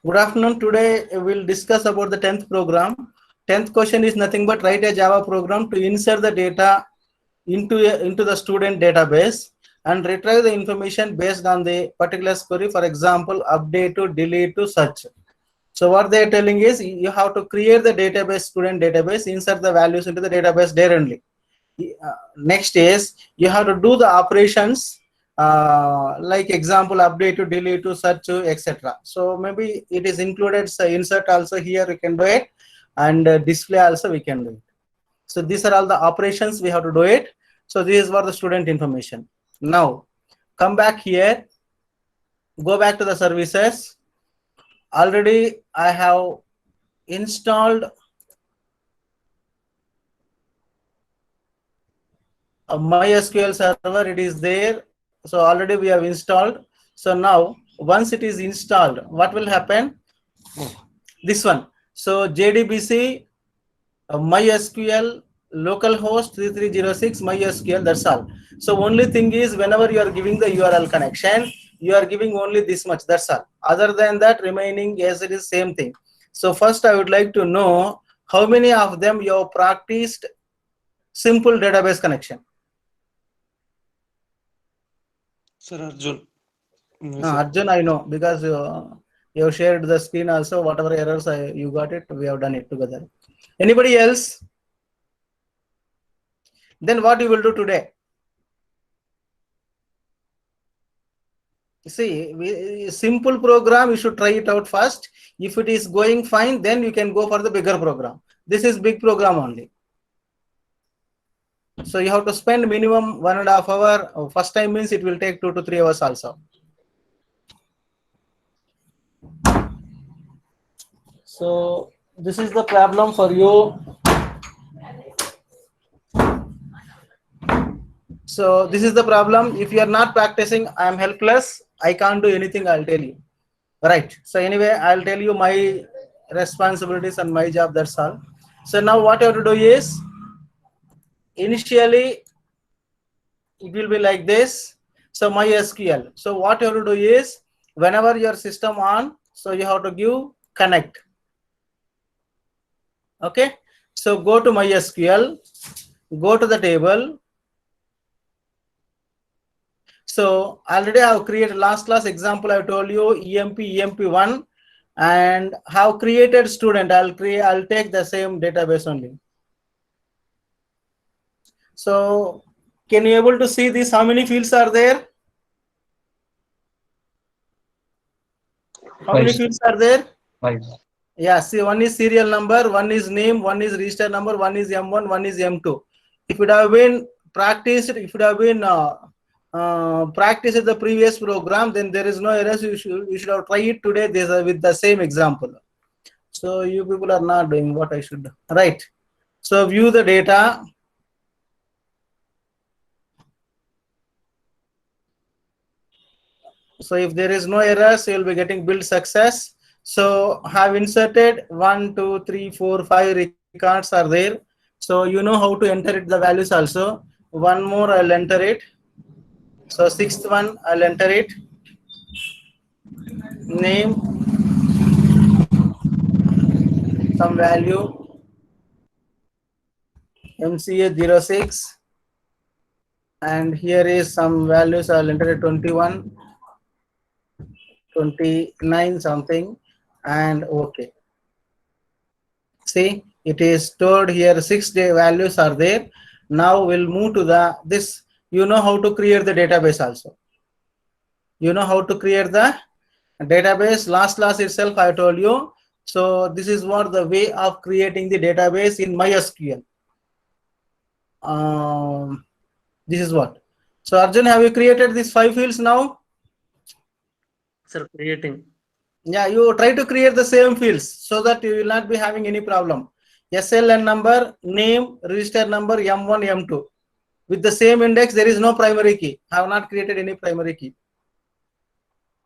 Good afternoon. Today we'll discuss about the 10th program. 10th question is nothing but write a Java program to insert the data into the student database and retrieve the information based on the particular query. For example, update to delete to search. So what they are telling is you have to create the database, student database, insert the values into the database there only. Next is you have to do the operations like example update to delete to search to etc. So maybe it is included, so insert also here we can do it, and display also we can do it. So these are all the operations we have to do it. So this is for the student information. Now come back here, go back to the services. Already I have installed a MySQL server. It is there. So already we have installed. So now once it is installed, what will happen? This one. So JDBC MySQL localhost 3306 MySQL, that's all. So only thing is whenever you are giving the URL connection, you are giving only this much, that's all. Other than that, remaining, yes, it is same thing. So first I would like to know how many of them you have practiced simple database connection. Sir Arjun. No, Arjun, I know because you have shared the screen also. Whatever errors you got it, we have done it together. Anybody else? Then what you will do today? See, simple program, you should try it out first. If it is going fine, then you can go for the bigger program. This is big program only. So you have to spend minimum 1.5 hours. First time means it will take 2 to 3 hours also. So this is the problem for you. So this is the problem. If you are not practicing, I am helpless. I can't do anything, I'll tell you. Right. So anyway, I'll tell you my responsibilities and my job, that's all. So now what you have to do is, initially it will be like this. So MySQL. So what you have to do is, whenever your system on, so you have to give connect. Okay. So go to MySQL, go to the table. So already I have created last class example. I told you EMP1 and have created student. I'll take the same database only. So can you able to see this? How many fields are there? How many fields are there? 5. Yeah, see, one is serial number, one is name, one is register number, one is M1, one is M2. If it have been practiced, if it have been practiced the previous program, then there is no errors. You should have tried it today with the same example. So you people are not doing what I should do. Right. So view the data. So if there is no errors, you will be getting build success. So have inserted 1, 2, 3, 4, 5 records are there. So you know how to enter it, the values also. One more I'll enter it. So sixth one I'll enter it. Name, some value, MCA06, and here is some values. I'll enter it 21, 29 something, and okay. See, it is stored here. 6 day values are there. Now we'll move to the this. You know how to create the database also. You know how to create the database. Last class itself I told you. So this is what the way of creating the database in MySQL. This is what. So Arjun, have you created these 5 fields now? Sir, creating. Yeah, you try to create the same fields so that you will not be having any problem. SLN number, name, register number, M1, M2. With the same index, there is no primary key. I have not created any primary key.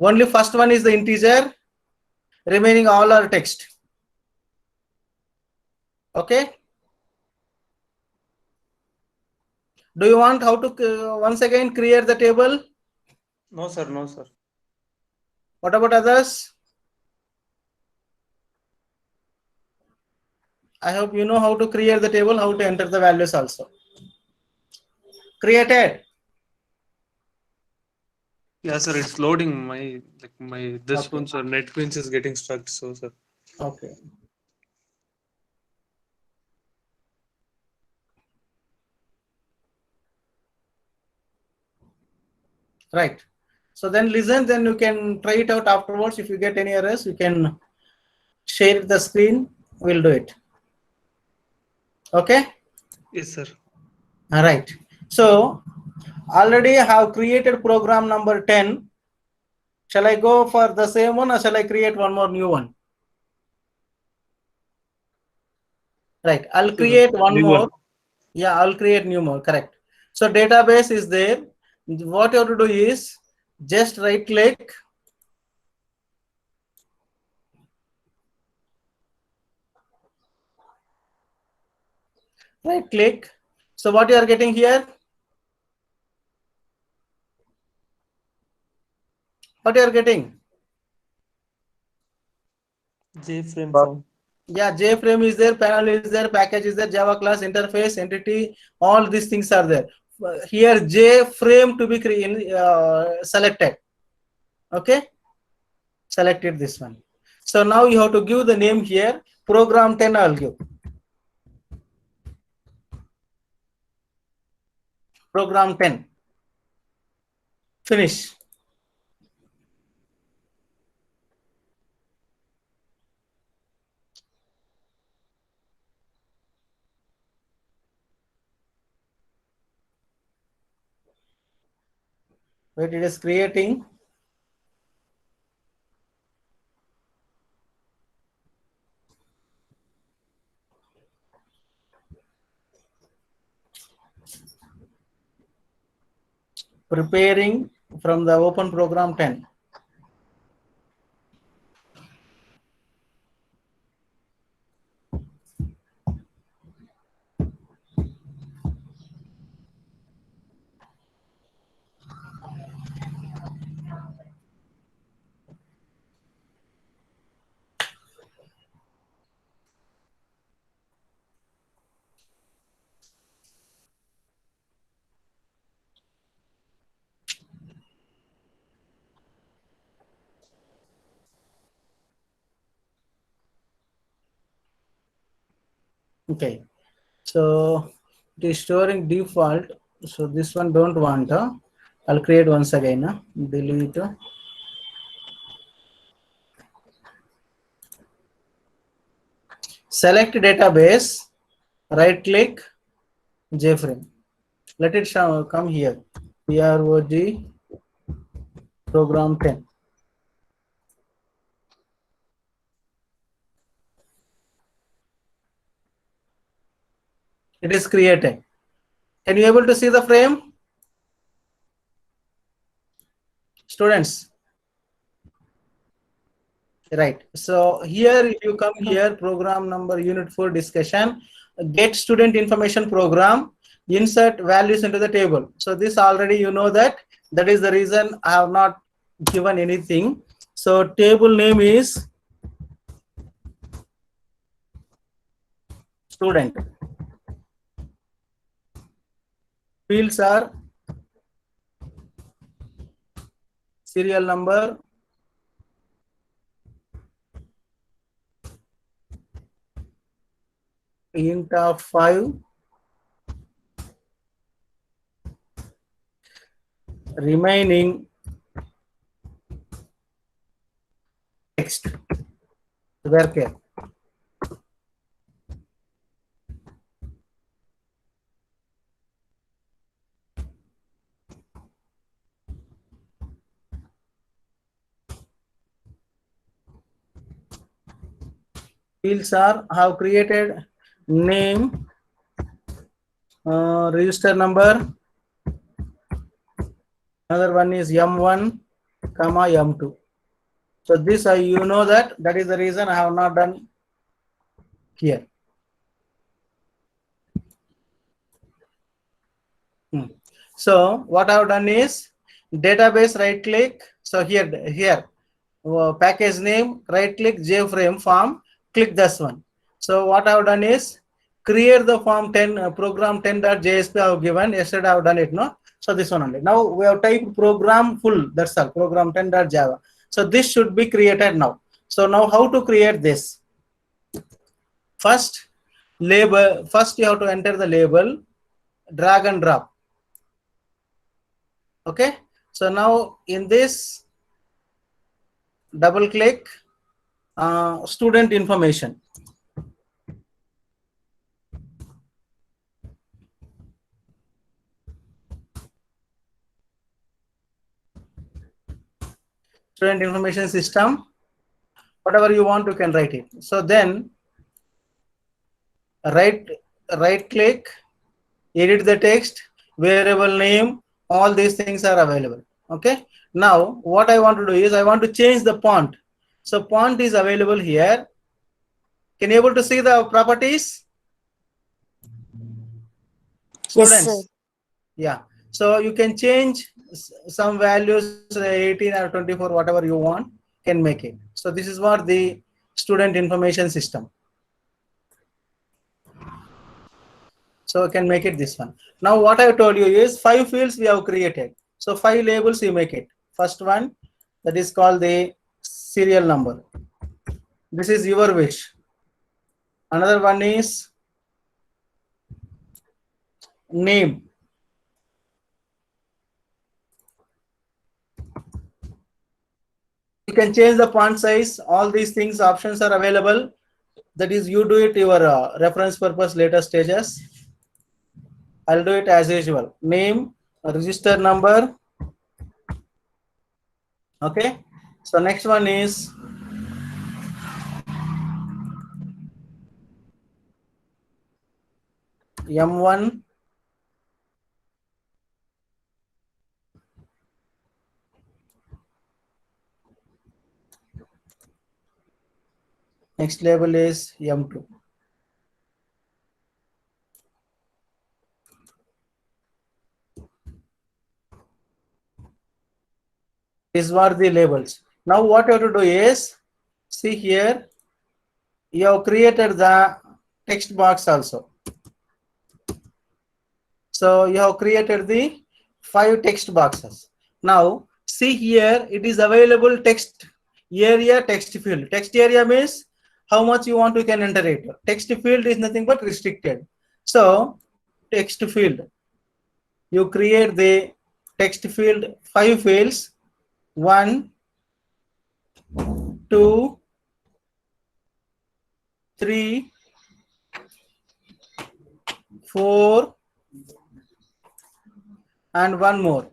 Only first one is the integer, remaining all are text. Okay. Do you want how to once again create the table? No, sir. No, sir. What about others? I hope you know how to create the table, how to enter the values also. Created. Yeah, sir, it's loading my this Okay. one, sir. NetBeans is getting stuck, so sir. Okay. Right. So then listen, then you can try it out afterwards. If you get any errors, you can share the screen. We'll do it. Okay. Yes, sir. All right. So already I have created program number 10. Shall I go for the same one or shall I create one more new one? Right. I'll create one New more. one. Yeah, I'll create new more. Correct. So database is there. What you have to do is just right click. Right click. So what you are getting here? What you are getting? JFrame form. Yeah, JFrame is there, panel is there, package is there, Java class, interface, entity, all these things are there. Here JFrame to be selected. Okay, selected this one. So now you have to give the name here. Program 10 I'll give. Program 10. Finish. Wait, it is creating. Preparing from the open program 10. Okay, so it is storing default. So this one don't want. I'll create once again. Delete. Select database. Right click. JFrame. Let it come here. PROG program 10. It is created. Can you able to see the frame? Students. Right. So here, if you come here, program number unit 4 discussion, get student information program, insert values into the table. So this already you know that. That is the reason I have not given anything. So table name is student. Fields are serial number, int of 5, remaining text, varchar. Fields are have created name, register number. Another one is M1, comma M2. So this you know that is the reason I have not done here. So what I have done is database, right click. So here package name, right click, JFrame form, click this one. So what I have done is create the form 10 program 10.jsp I have given. Yesterday I have done it, no? So this one only. Now we have typed program full. That's all. Program 10.java. So this should be created now. So now how to create this? First label. First you have to enter the label. Drag and drop. Okay. So now in this, double click student information. Student information system. Whatever you want, you can write it. So then right click, edit the text, variable name, all these things are available. Okay. Now what I want to do is I want to change the font. So font is available here. Can you able to see the properties? Yes, sir. Students. Yeah. So you can change some values, 18 or 24, whatever you want, can make it. So this is what the student information system. So I can make it this one. Now what I told you is 5 fields we have created. So 5 labels you make it. First one, that is called the serial number. This is your wish. Another one is name. You can change the font size. All these things, options are available. That is, you do it your reference purpose later stages. I'll do it as usual. Name, register number. Okay. So next one is M1. Next label is M2. These were the labels. Now what you have to do is, see here, you have created the text box also. So you have created the 5 text boxes. Now see here, it is available text area, text field. Text area means how much you want, you can enter it. Text field is nothing but restricted. So text field, you create the text field 5 fields, 1, 2, 3, 4, and one more.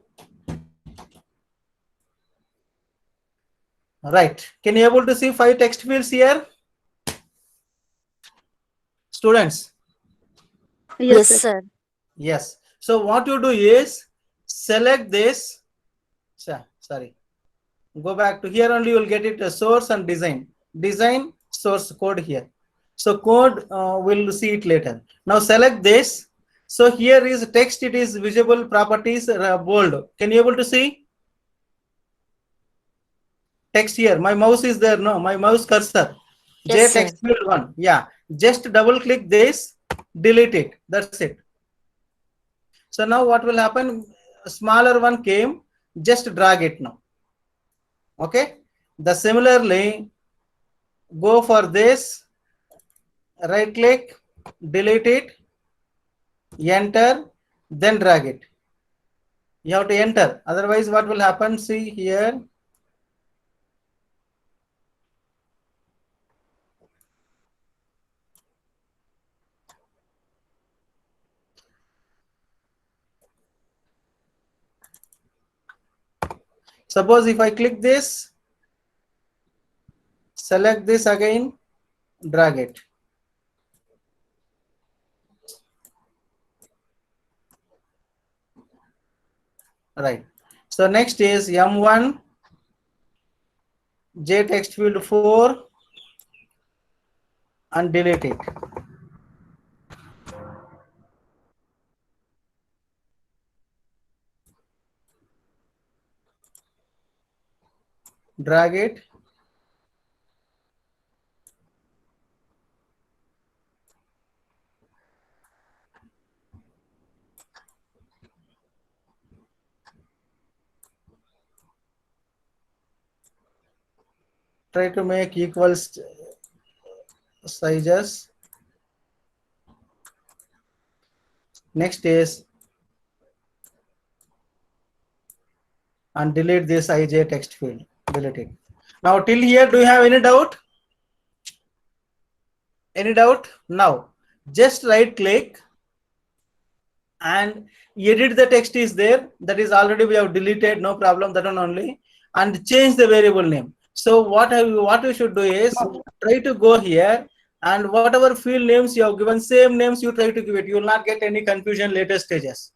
Right. Can you able to see 5 text fields here? Students? Yes, sir. Yes. So what you do is select this. Sorry. Go back to here only, you will get it, source and design. Design, source, code here. So code, we'll see it later. Now select this. So here is text, it is visible properties, bold. Can you able to see? Text here. My mouse is there, no? My mouse cursor. J Yes, text sir. field 1. Yeah. Just double click this, delete it. That's it. So now what will happen? A smaller one came, just drag it now. Okay. The similarly, go for this, right click, delete it, enter, then drag it. You have to enter. Otherwise, what will happen? See here. Suppose if I click this, select this again, drag it. Right. So next is M1, J text field 4, and delete it. Drag it. try to make equal sizes. Next is, and delete this IJ text field. Delete it. Now till here, do you have any doubt? Any doubt? Now just right click and edit the text is there. That is already we have deleted, no problem, that one only. And change the variable name. So what you should do is try to go here, and whatever field names you have given, same names you try to give it. You will not get any confusion later stages.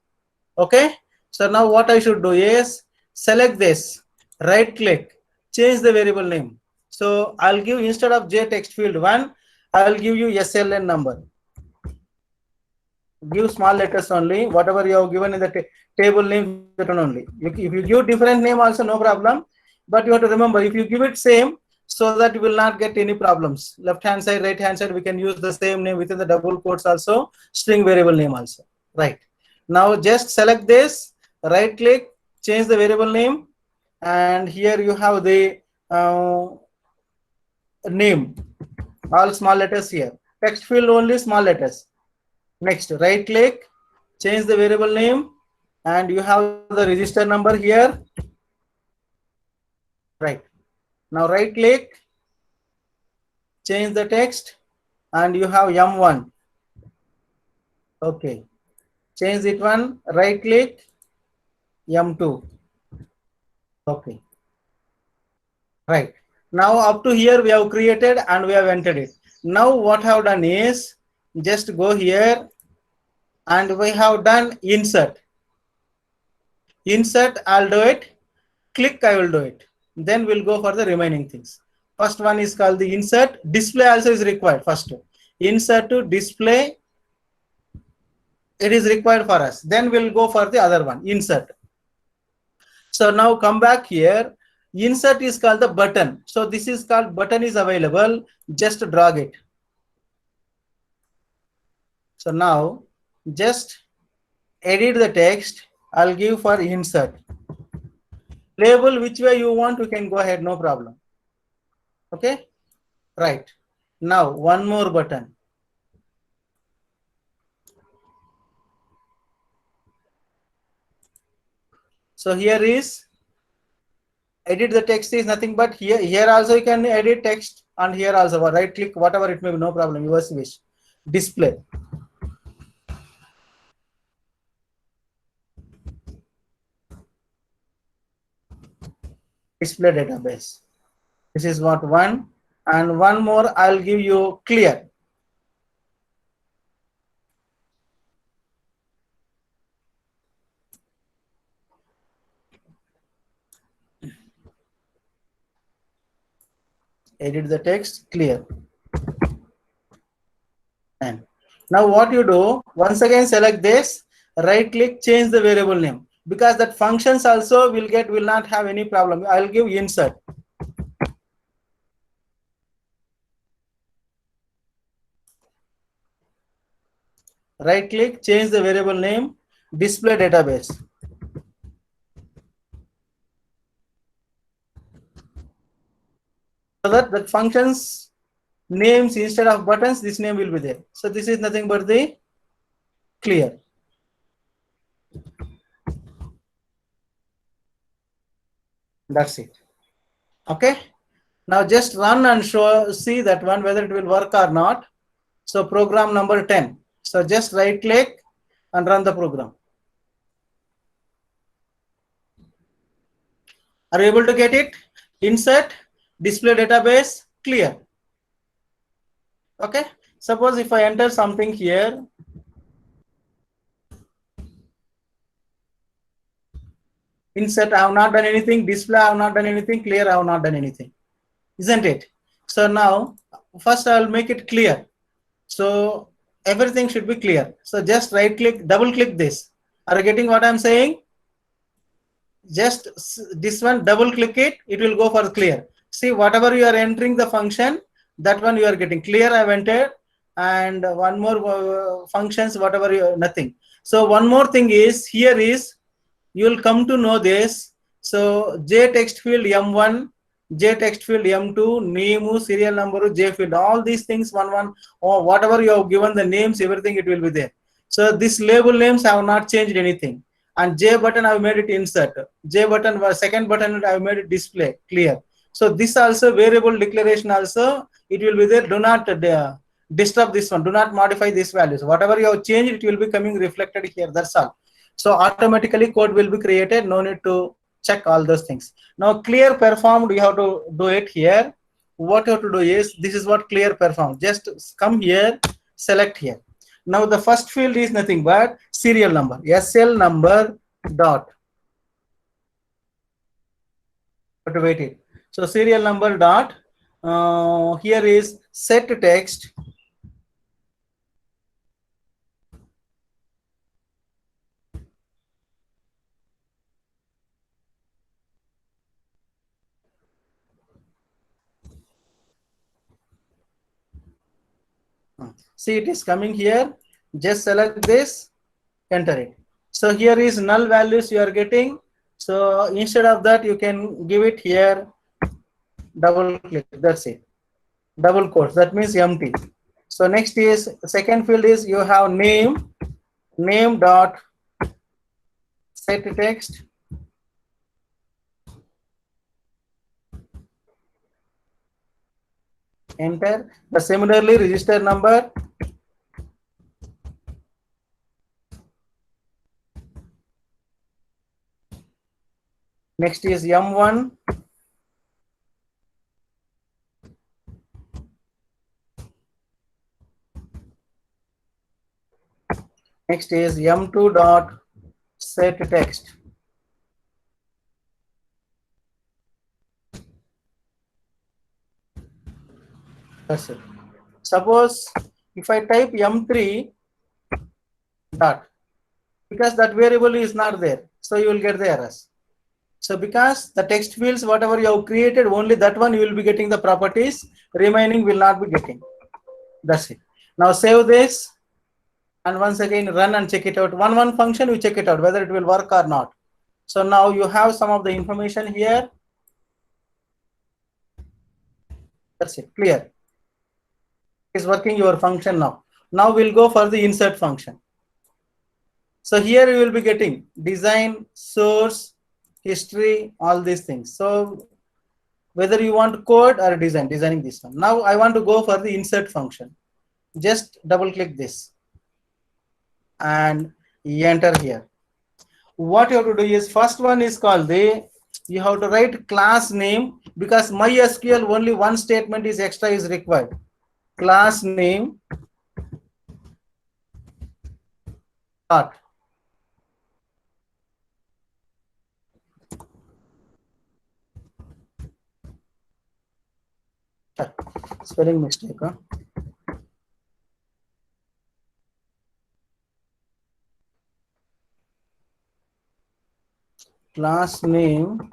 Okay. So now what I should do is select this, right click, change the variable name. So I'll give, instead of J text field 1, I'll give you SLN number. Give small letters only, whatever you have given in the table name, that one only. If you give different name also, no problem, but you have to remember, if you give it same, so that you will not get any problems. Left hand side, right hand side, we can use the same name within the double quotes also, string variable name also. Right. Now just select this, right click, change the variable name, and here you have the name, all small letters here. Text field only small letters. Next, right click, change the variable name, and you have the register number here. Right. Now right click, change the text, and you have M1. Okay. Change it one, right click, M2. Okay. Right. Now up to here we have created and we have entered it. Now what I have done is just go here and we have done insert. Insert, I'll do it. Click, I will do it. Then we'll go for the remaining things. First one is called the insert. Display also is required. First, insert to display. It is required for us. Then we'll go for the other one, insert. So now come back here. Insert is called the button. So this is called button is available. Just drag it. So now just edit the text. I'll give for insert. Label which way you want, you can go ahead, no problem. Okay. Right. Now one more button. So here is edit the text is nothing but here also you can edit text, and here also right click, whatever it may be, no problem, yours wish. Display. Display database. This is what one, and one more I'll give you clear. Edit the text, clear. And now what you do, once again select this, right click, change the variable name, because that functions also will not have any problem. I'll give insert. Right click, change the variable name, display database. So that functions names, instead of buttons, this name will be there. So this is nothing but the clear. That's it. Okay. Now just run and see that one whether it will work or not. So program number 10. So just right click and run the program. Are you able to get it? Insert, display database, clear. Okay. Suppose if I enter something here, insert, I have not done anything, display, I have not done anything, clear, I have not done anything, isn't it? So now first I will make it clear. So everything should be clear. So just right click, double click this. Are you getting what I'm saying? Just this one, double click it, it will go for clear. See, whatever you are entering the function, that one you are getting clear, I've entered, and one more functions, whatever you, nothing. So one more thing is, here is, you will come to know this. So J text field M1, J text field M2, name, serial number, J field, all these things one or whatever you have given the names, everything it will be there. So this label names have not changed anything. And J button I have made it insert. J button was second button I have made it display clear. So this also variable declaration also it will be there. Do not disturb this one. Do not modify these values. Whatever you have changed, it will be coming reflected here. That's all. So automatically code will be created. No need to check all those things. Now clear performed, you have to do it here. What you have to do is, this is what clear performed. Just come here, select here. Now the first field is nothing but serial number, SL number dot. But wait it. So serial number dot. Here is set text. See, it is coming here. Just select this, enter it. So here is null values you are getting. So instead of that, you can give it here, double click. That's it. Double quotes. That means empty. So next is second field is you have name, name dot set text. Enter. The similarly register number. Next is M1. Next is M2 dot set text. That's it. Suppose if I type M3 dot, because that variable is not there, so you will get the errors. So because the text fields, whatever you have created, only that one you will be getting the properties, remaining will not be getting. That's it. Now save this and once again run and check it out. One function, you check it out whether it will work or not. So now you have some of the information here. That's it, clear. Is working your function now. Now we'll go for the insert function. So here you will be getting design, source, history, all these things. So whether you want code or designing this one. Now I want to go for the insert function. Just double click this and enter here. What you have to do is, first one is called you have to write class name, because MySQL only one statement is extra is required. Class name dot spelling mistake, huh? Class name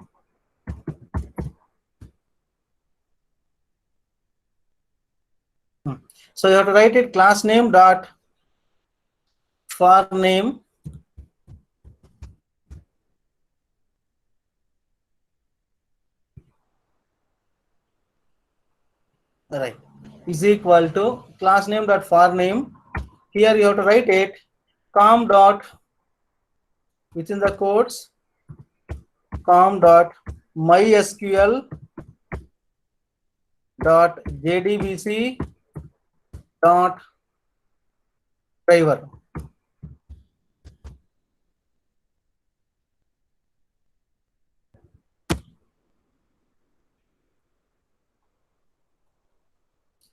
so you have to write it class name dot for name right is equal to class name dot for name. Here you have to write it com dot within the quotes com dot mysql dot jdbc dot driver.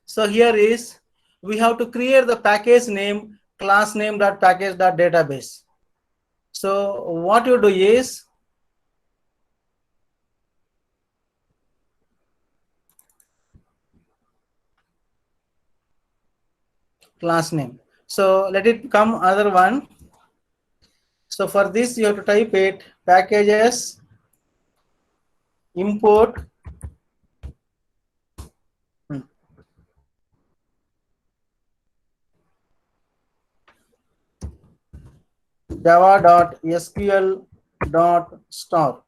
So here is, we have to create the package name class name dot package dot database. So what you do is, class name. So let it come other one. So for this you have to type it packages import java.sql.star.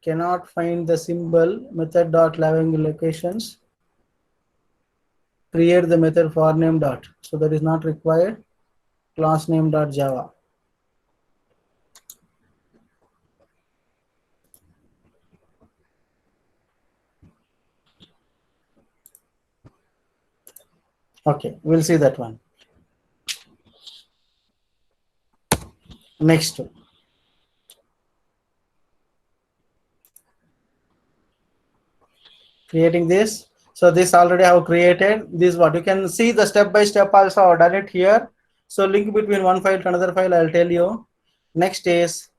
Cannot find the symbol method dot laving locations. Create the method for name dot. So that is not required. Class name dot Java. Okay, we'll see that one. Next. Creating this. So this already have created. This what you can see the step by step also I've done it here. So link between one file to another file I'll tell you. Next is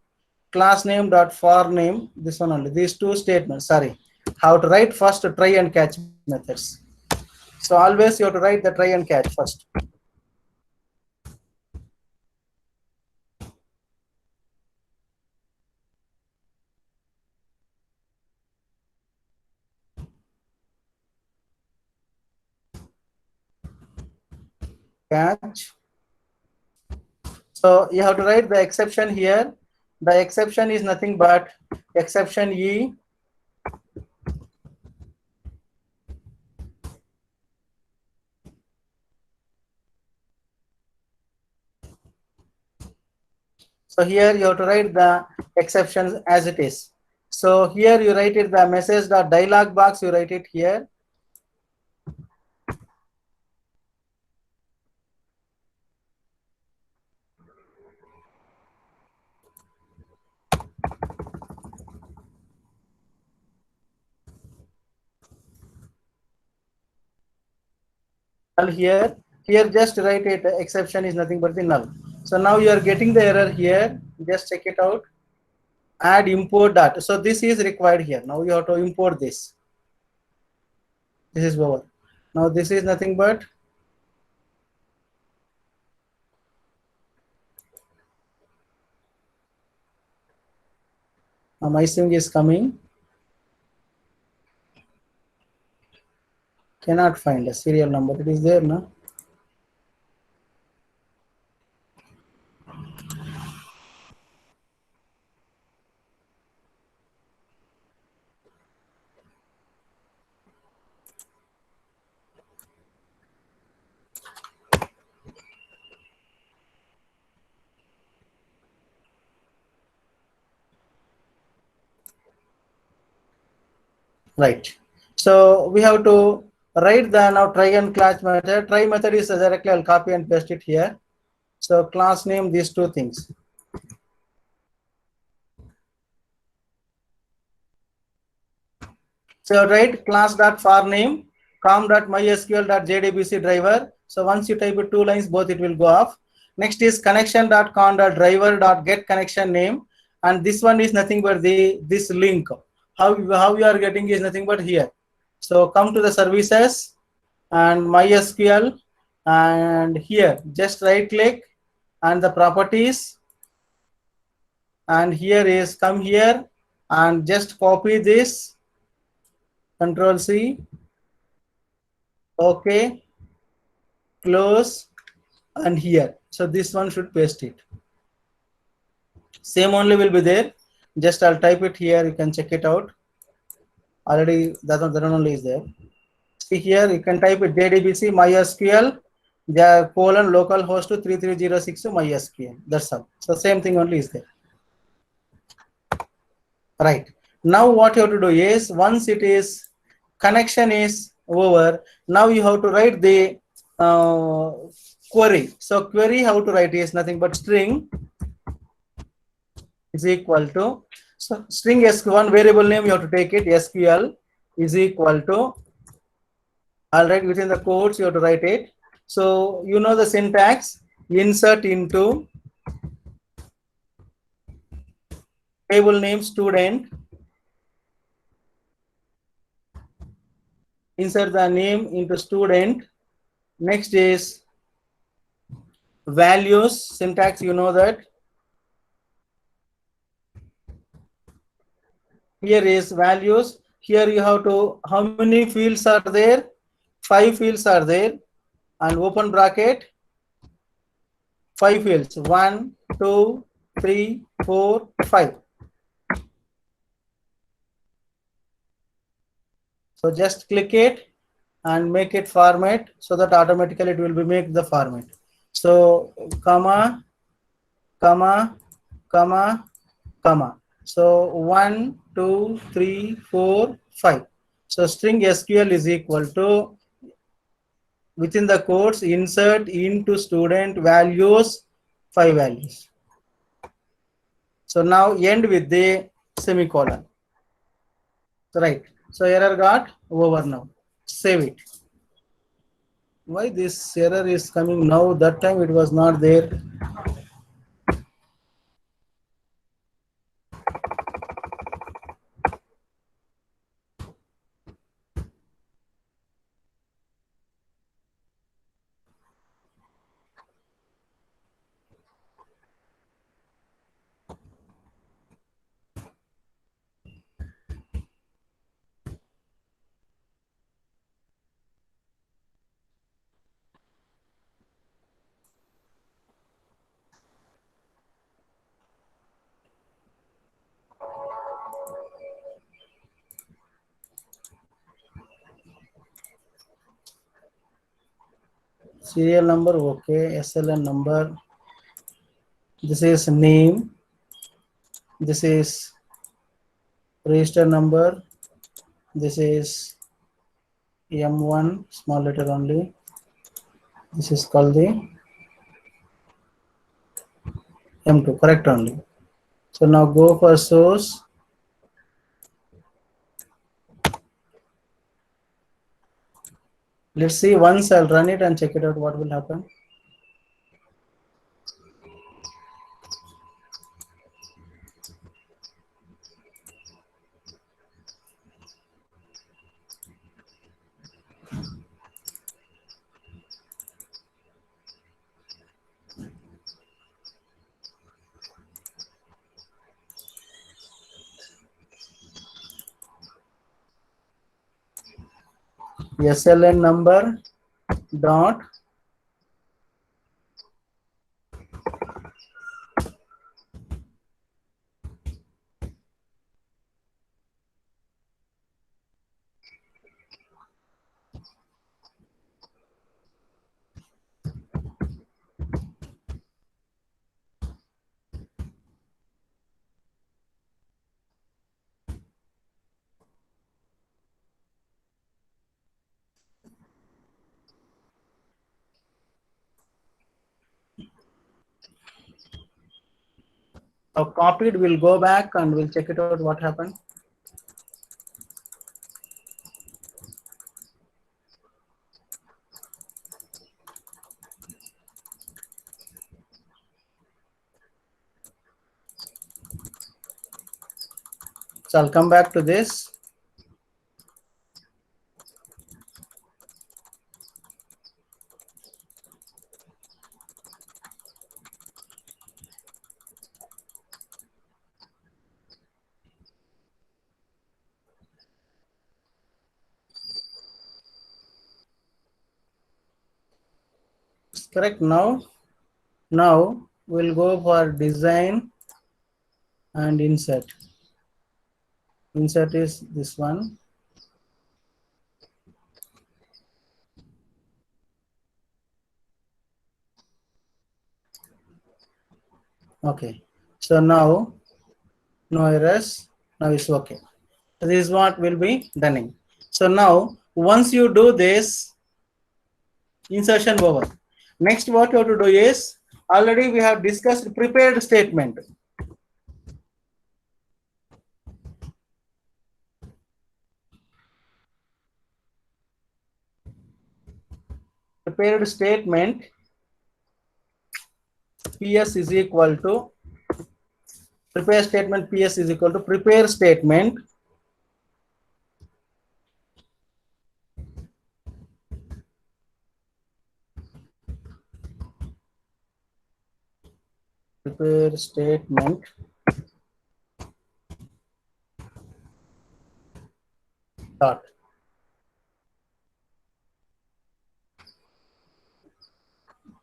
class name dot for name. This one only. These two statements. Sorry. How to write first try and catch methods. So always you have to write the try and catch first. Catch. So you have to write the exception here. The exception is nothing but exception E. So here you have to write the exceptions as it is. So here you write it the message dot dialog box, you write it here. Here just write it exception is nothing but the null. So now you are getting the error here, just check it out. Add import data. So this is required here. Now you have to import this. This is over. Now this is nothing but my sync is coming. Cannot find a serial number. It is there now. Right. So we have to write the now try and catch method. Try method is directly I'll copy and paste it here. So class name, these two things. So write class dot for name com dot mysql dot jdbc driver. So once you type it 2 lines, both it will go off. Next is connection dot con dot driver dot get connection name, and this one is nothing but this link. How you are getting is nothing but here. So come to the services and MySQL, and here just right click and the properties, and here is come here and just copy this, Control C, okay, close, and here. So this one should paste it. Same only will be there. Just I'll type it here. You can check it out. Already that one only is there. See here, you can type it JDBC MySQL, the colon localhost 3306 MySQL. That's all. So same thing only is there. Right. Now what you have to do is, once it is connection is over, now you have to write the query. So query how to write is nothing but string is equal to, so string SQL, variable name you have to take it, SQL is equal to, all right, within the quotes you have to write it. So you know the syntax, insert into table name student, insert the name into student. Next is values, syntax, you know that. Here is values. Here you have to, how many fields are there? 5 fields are there, and open bracket, 5 fields, 1, 2, 3, 4, 5. So just click it and make it format, so that automatically it will be make the format. So comma, comma, comma, comma. So 1, 2, 3, 4, 5. So string SQL is equal to, within the quotes, insert into student values 5 values. So now end with the semicolon. Right. So error got over now. Save it. Why this error is coming now? That time it was not there. Serial number, okay. SLN number. This is name. This is register number. This is M1, small letter only. This is called the M2, correct only. So now go for source. Let's see, once I'll run it and check it out, what will happen. SLN number dot copied. We'll go back and we'll check it out what happened. So I'll come back to this. Correct. Now we'll go for design and insert. Insert is this one. Okay. So now no errors. Now it's okay. So this is what will be done. So now once you do this, insertion over. Next what you have to do is, already we have discussed prepared statement. Prepared statement PS is equal to prepare statement PS is equal to prepare statement prepare statement dot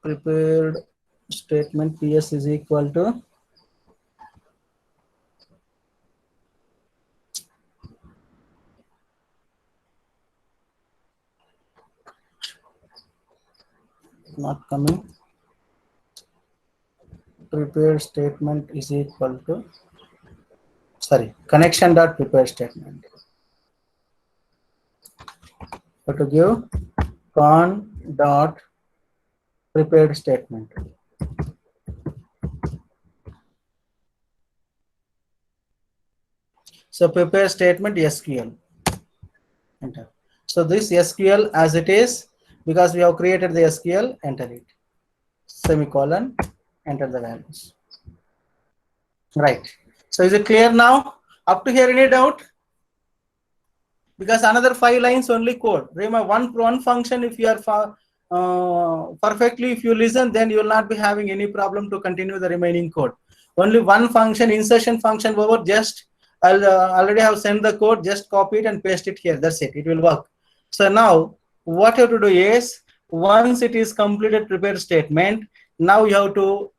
prepared statement PS is equal to not coming. Prepared statement is equal to, sorry, connection dot prepared statement. So to give con dot prepared statement. So prepare statement SQL. Enter. So this SQL as it is, because we have created the SQL, enter it. Semicolon, enter the values. Right. So is it clear now? Up to here, any doubt? Because another 5 lines only code. Remember, one function, if you are perfectly, if you listen, then you will not be having any problem to continue the remaining code. Only one function, insertion function over, just I'll already have sent the code, just copy it and paste it here. That's it. It will work. So now what you have to do is, once it is completed prepare statement, now you have to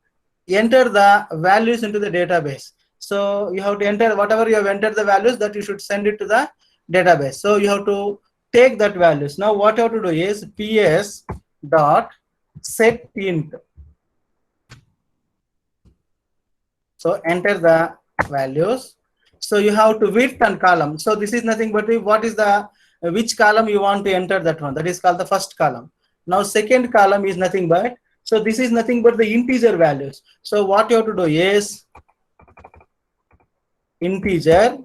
enter the values into the database. So you have to enter whatever you have entered the values, that you should send it to the database. So you have to take that values. Now what you have to do is ps dot set int. So enter the values. So you have to width and column. So this is nothing but what is the which column you want to enter, that one, that is called the first column. Now second column is nothing but, so this is nothing but the integer values. So what you have to do is integer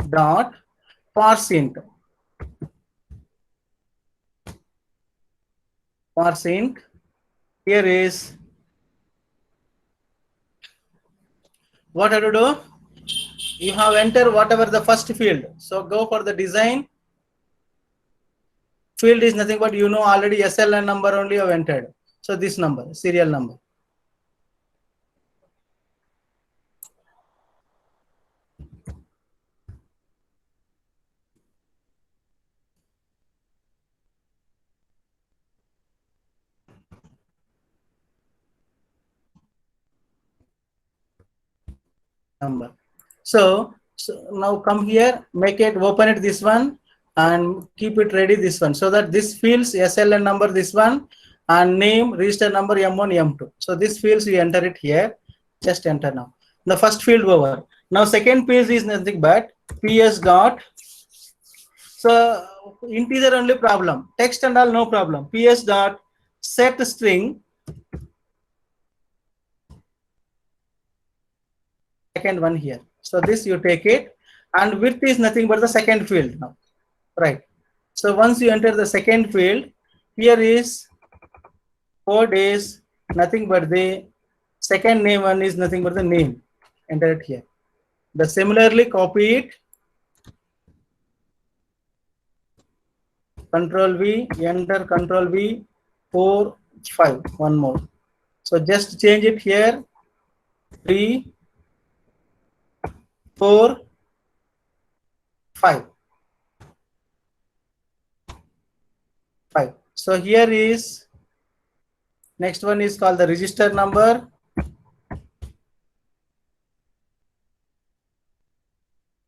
dot parseInt. ParseInt here is what I have to do. You have entered whatever the first field. So go for the design. Field is nothing but, you know, already SLN number only you have entered. So this number, serial number. So now come here, make it, open it this one and keep it ready this one, so that this fields SLN number this one and name, register number M1, M2. So this fields you enter it here, just enter now. The first field over. Now second field is nothing but PS dot, so integer only problem, text and all no problem. PS dot set string, second one here. So this you take it, and width is nothing but the second field now, right? So once you enter the second field, here is code is nothing but the second name, one is nothing but the name, enter it here. The similarly copy it, Control V, enter, Control V, 4, 5, one more. So just change it here, 3, 4, 5. So here is, next one is called the register number.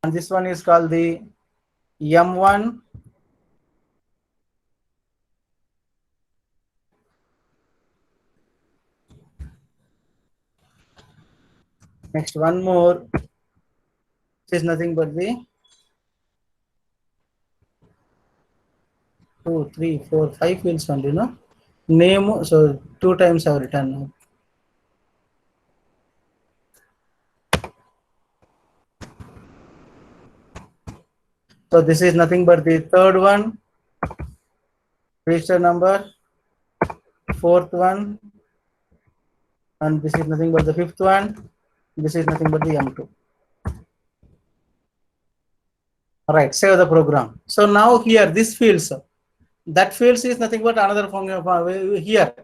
And this one is called the M1. Next one more, this is nothing but the 2, 3, 4, 5 fields only, no? Name, so 2 times I have written now. So this is nothing but the third one, register number, fourth one, and this is nothing but the fifth one. This is nothing but the M2. All right, save the program. So now here this fields, that fields is nothing but another function here.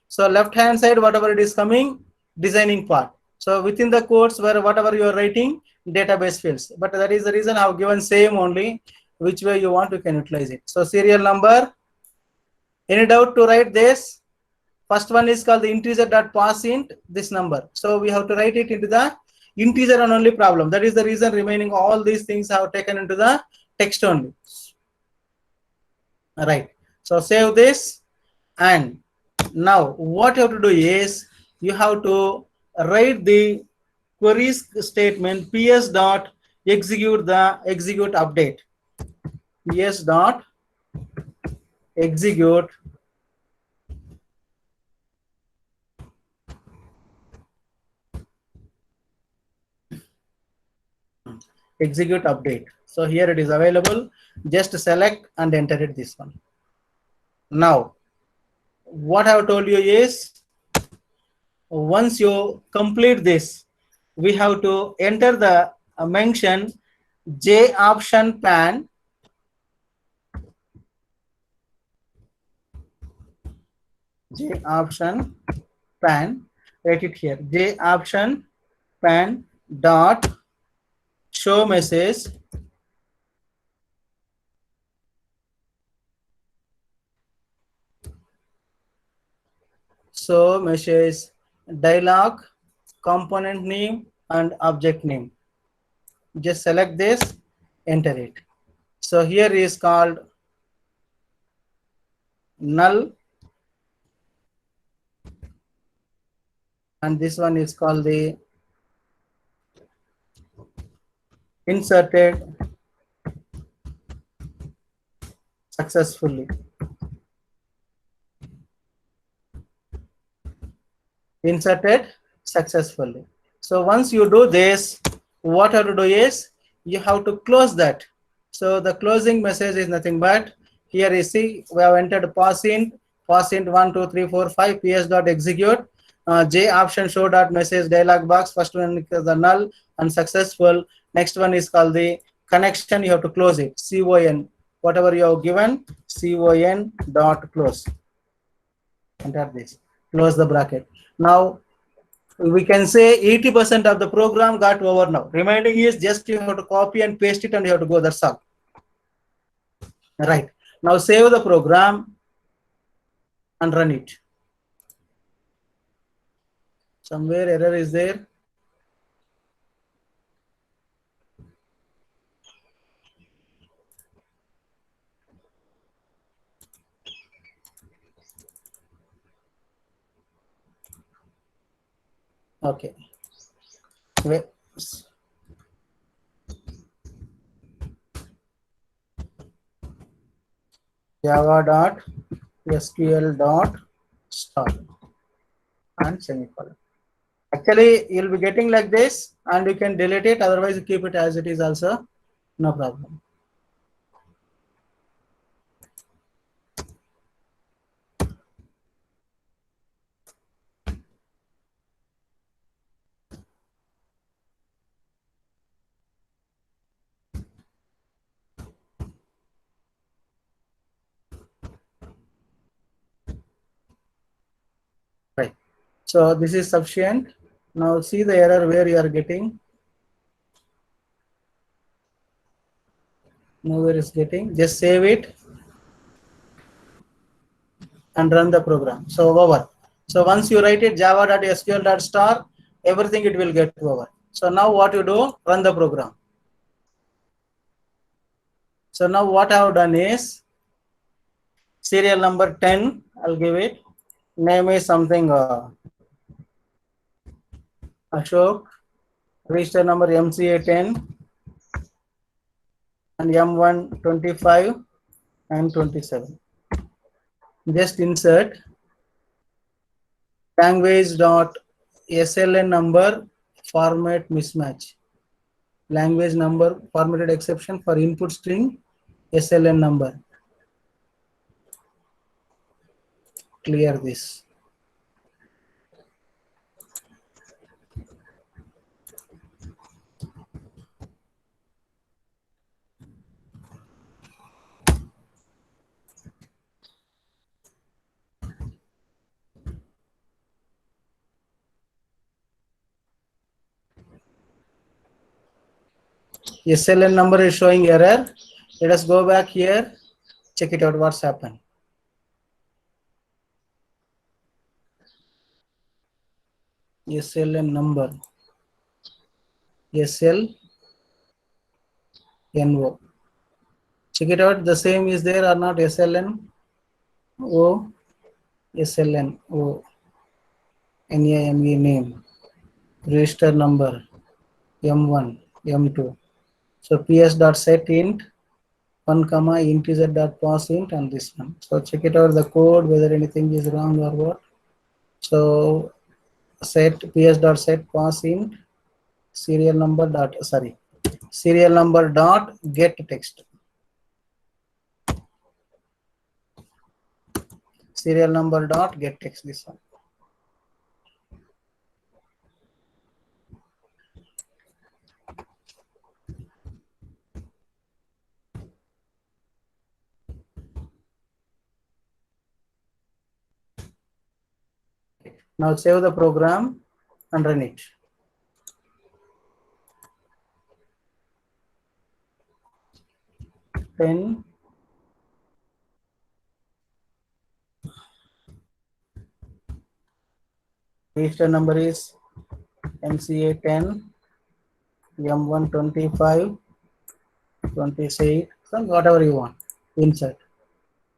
So left hand side, whatever it is coming, designing part. So within the codes where whatever you are writing, database fields. But that is the reason I have given same only, which way you want, you can utilize it. So serial number. Any doubt to write this? First one is called the integer.parseInt, this number. So we have to write it into the integer and only problem. That is the reason remaining all these things have taken into the text only. Right. So save this, and now what you have to do is you have to write the queries statement ps dot execute the execute update, ps dot execute execute update. So here it is available. Just select and enter it this one. Now what I have told you is once you complete this, we have to enter the mention J option pan, J option pan, write it here, J option pan dot show message dialog, component name and object name. Just select this, enter it. So here is called null, and this one is called the inserted successfully. Inserted successfully. So once you do this, what you have to do is you have to close that. So the closing message is nothing but here you see we have entered passint 1 2 3 4 5 ps dot execute j option show dot message dialog box. First one is the null and successful. Next one is called the connection. You have to close it, con, whatever you have given, con dot close. Enter this, close the bracket. Now we can say 80% of the program got over now. Remaining is just you have to copy and paste it and you have to go, that's all. Right. Now save the program and run it. Somewhere error is there. Okay. Wait. java.sql.start and semicolon. Actually, you'll be getting like this and you can delete it. Otherwise, you keep it as it is also. No problem. Right. So this is sufficient. Now see the error where you are getting. Nowhere is getting. Just save it and run the program. So over. So once you write it java.sql.star, everything it will get over. So now what you do, run the program. So now what I have done is serial number 10, I'll give it. Name is something Ashok. Register number MCA 10 and M1 25 and 27. Just insert language.sln number format mismatch. Language number formatted exception for input string SLN number. Clear this. SLN number is showing error. Let us go back here, check it out what's happened. SLN number, SLNO. Check it out. The same is there or not? SLN O SLN O NAME name, register number M1 M2. So ps.set int 1 comma integer dot pass int and this one. So check it out the code whether anything is wrong or what. So set ps.set pass int serial number dot get text. Serial number dot get text, this one. Now save the program and run it. Then register number is MCA 10 M1 25 26, so whatever you want, insert.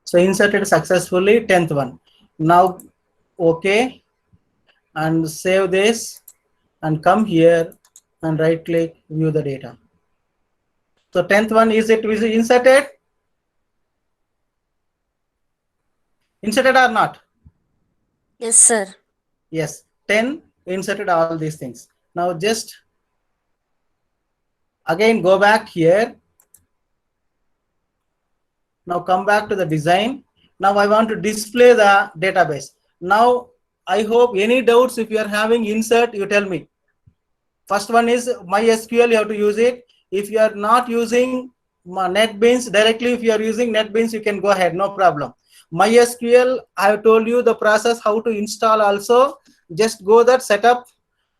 So inserted successfully 10th one. Now okay, and save this and come here and right click view the data. So 10th one, is it inserted? Inserted or not? Yes, sir. Yes, 10 inserted all these things. Now just again go back here. Now come back to the design. Now I want to display the database. Now I hope any doubts, if you are having insert, you tell me. First one is MySQL, you have to use it. If you are not using NetBeans directly, if you are using NetBeans, you can go ahead, no problem. MySQL, I have told you the process how to install also. Just go that setup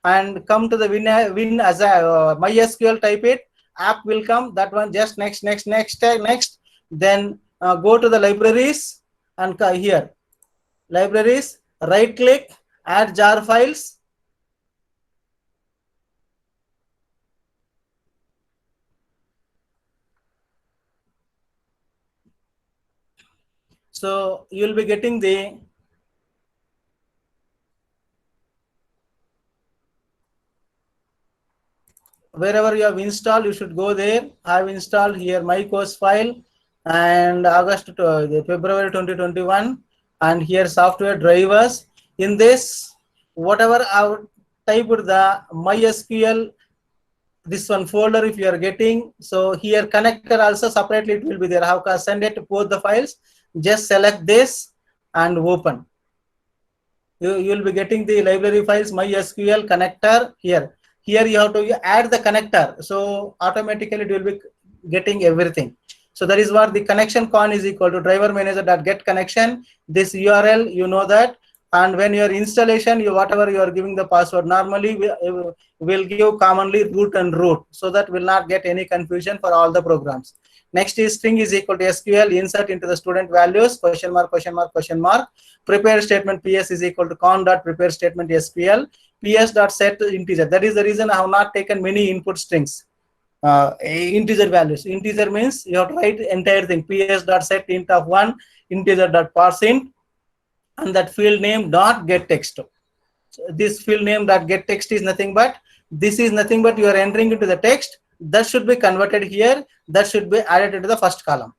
and come to the Win as a MySQL, type it, app will come, that one just next. Then go to the libraries and here, libraries, right click, add jar files. So you will be getting the wherever you have installed, you should go there. I have installed here my course file and February 2021, and here software drivers. In this, whatever I would type the MySQL, this one folder if you are getting. So here connector also separately it will be there. How can I send it to both the files? Just select this and open. You will be getting the library files, MySQL connector here. Here you have to add the connector. So automatically it will be getting everything. So that is what the connection con is equal to driver manager.get connection. This URL, you know that. And when your installation, whatever you are giving the password, normally will give commonly root and root, so that will not get any confusion for all the programs. Next is string is equal to SQL, insert into the student values, question mark. Prepare statement PS is equal to con dot prepare statement SQL, PS dot set integer. That is the reason I have not taken many input strings. Integer values. Integer means you have to write entire thing. PS dot set int of 1, integer dot parse int, and that field name dot get text. So this field name dot get text is nothing but, this is nothing but you are entering into the text that should be converted here, that should be added into the first column.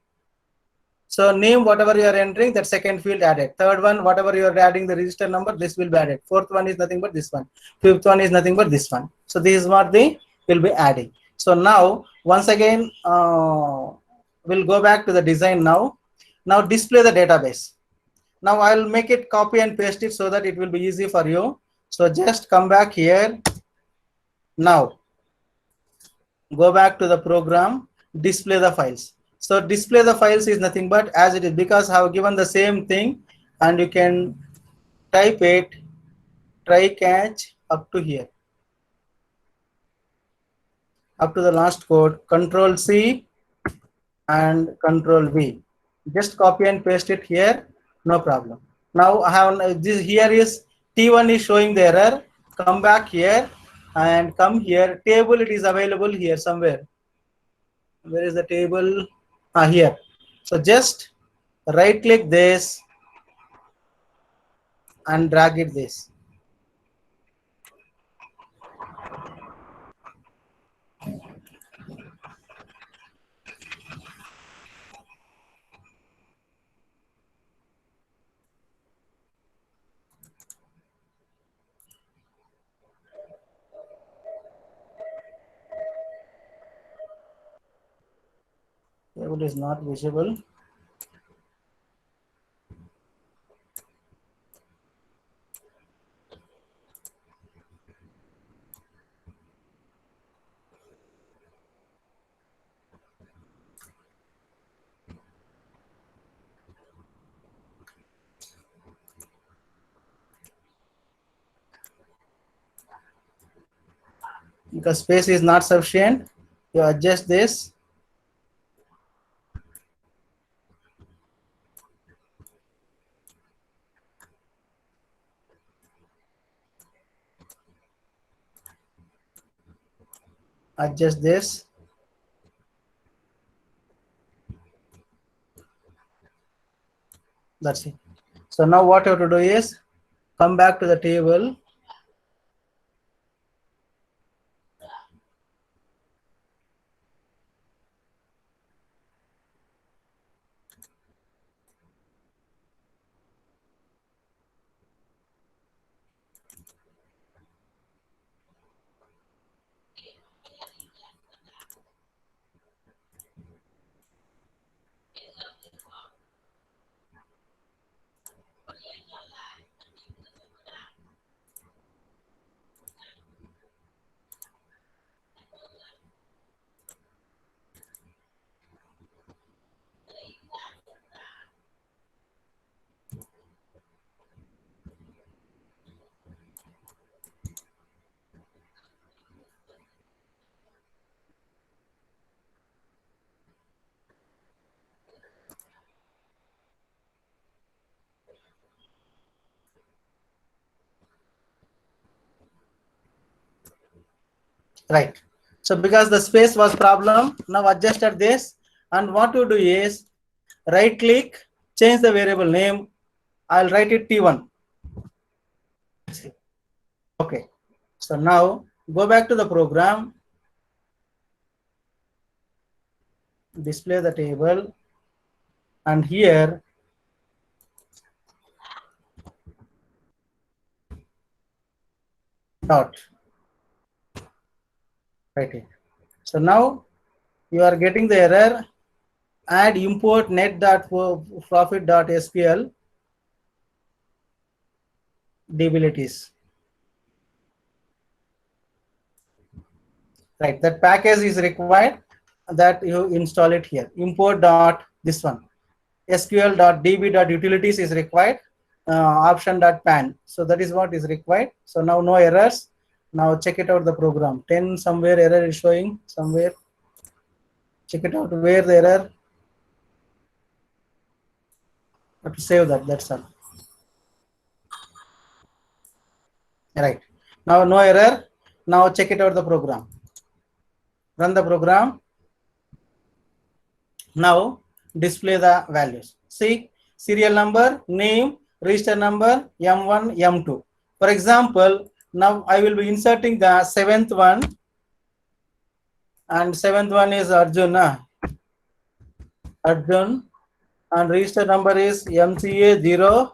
So name, whatever you are entering, that second field added. Third one, whatever you are adding the register number, this will be added. Fourth one is nothing but this one. Fifth one is nothing but this one. So this is what they will be adding. So now once again we'll go back to the design now. Now display the database. Now I'll make it copy and paste it so that it will be easy for you. So just come back here. Now go back to the program, display the files. So display the files is nothing but as it is, because I have given the same thing, and you can type it, try catch up to here, up to the last code, Control C and Control V. Just copy and paste it here, no problem. Now I have this, here is T1 is showing the error. Come back here and come here, table, it is available here somewhere. Where is the table? Here. So just right click this and drag it this. Table is not visible. Because space is not sufficient, you adjust this. Adjust this. That's it. So now what you have to do is come back to the table. Right. So because the space was problem, now adjusted this, and what you do is right click, change the variable name. I'll write it T1. Okay. So now go back to the program, display the table, and here dot. Right. So now you are getting the error. Add import net.profit.sql debilities. Right, that package is required, that you install it here. Import dot this one, sql.db.utilities is required, option.pan. So that is what is required. So now no errors. Now check it out the program. 10 somewhere error is showing somewhere. Check it out where the error. Have to save that. That's all. Right. Now no error. Now check it out the program. Run the program. Now display the values. See, serial number, name, register number, M1, M2. For example, now I will be inserting the 7th one, and 7th one is Arjun. Arjun, and register number is MCA07,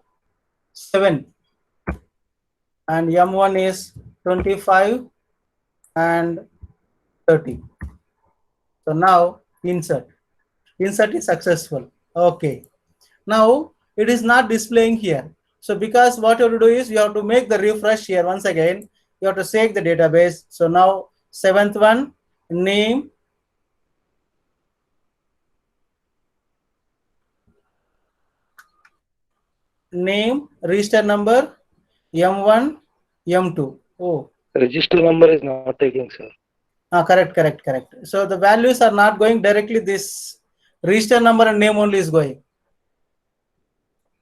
and M1 is 25 and 30. So now insert. Insert is successful. Okay. Now it is not displaying here. So because what you have to do is you have to make the refresh here once again. You have to save the database. So now 7th one, name, register number, M1, M2. Oh, register number is not taking, sir. Correct. So the values are not going directly. This register number and name only is going.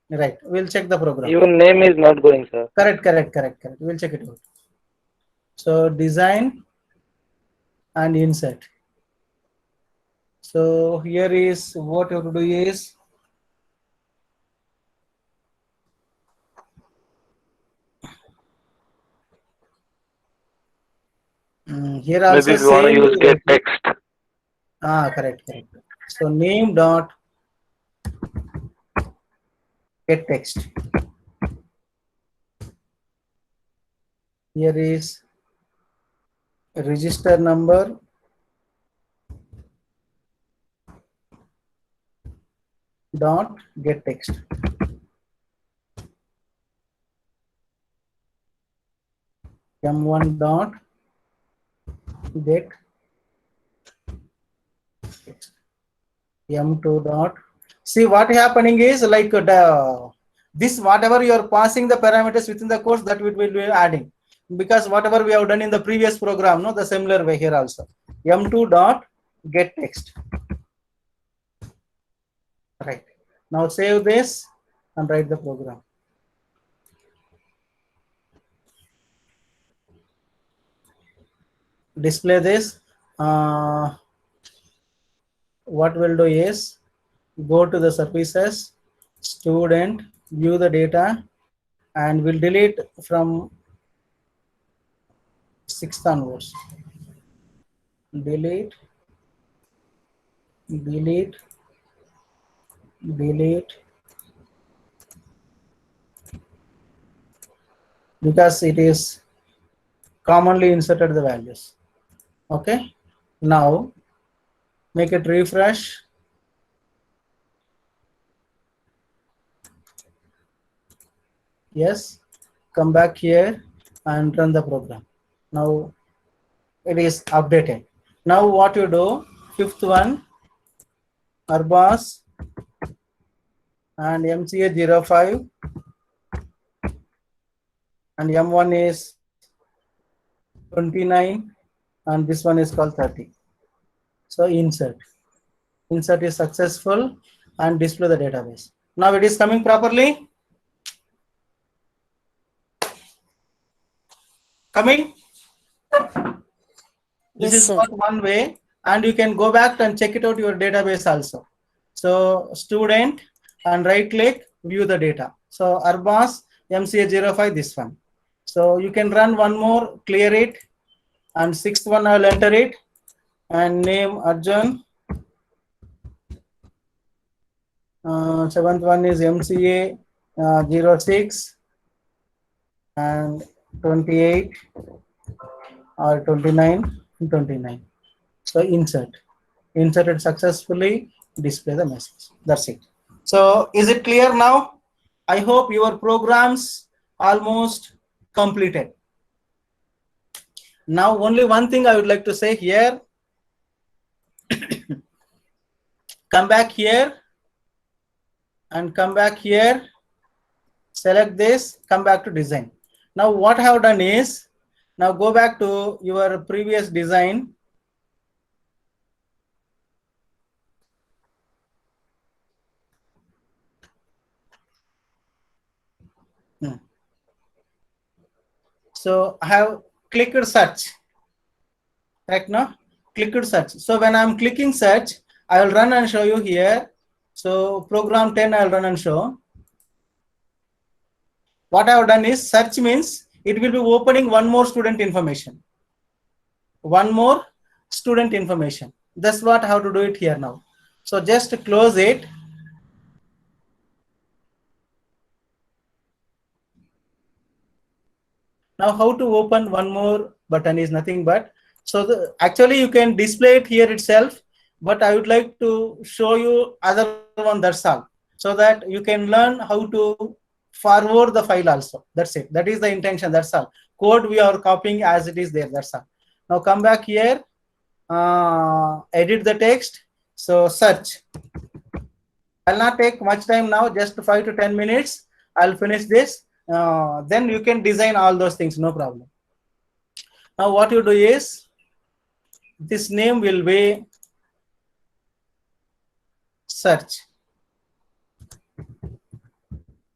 Right. We'll check the program. Even name is not going, sir. Correct. We'll check it out. So design and insert. So here is what you have to do is here also Maybe we want to same. use get text. Correct. So name dot get text. Here is register number dot get text. M1 dot get text. M2 dot. See what happening is like this whatever you are passing the parameters within the course, that we will be adding, because whatever we have done in the previous program, no, the similar way here also. M2 dot get text. Right. Now save this and write the program. Display this. What we'll do is go to the services, student, view the data, and we'll delete from 6th onwards. Delete, because it is commonly inserted the values. Okay. Now make it refresh. Yes. Come back here and run the program. Now it is updated. Now what you do, 5th one, Arbas and MCA05 and M1 is 29 and this one is called 30. So insert is successful and display the database. Now it is coming properly. Coming. This Yes, is sir. one way, and you can go back and check it out your database also. So student and right click, view the data. So Arbas MCA05, this one. So you can run one more, clear it, and 6th one I'll enter it and name Arjun. 7th one is MCA 06 and 28 or 29. So inserted successfully, display the message. That's it. So is it clear now? I hope your programs almost completed. Now only one thing I would like to say here. Come back here and come back here, select this, come back to design. Now what I have done is, now go back to your previous design. So I have clicked search, correct? No, clicked search. So when I'm clicking search, I will run and show you here. So program 10 I'll run and show. What I have done is, search means it will be opening one more student information. That's what I have to do it here now. So just close it. Now how to open one more button is nothing but, so actually you can display it here itself, but I would like to show you other one, that's all, so that you can learn how to forward the file also. That's it. That is the intention. That's all. Code we are copying as it is there. That's all. Now come back here, edit the text. So search. I'll not take much time now, just 5 to 10 minutes. I'll finish this. Then you can design all those things, no problem. Now what you do is, this name will be search.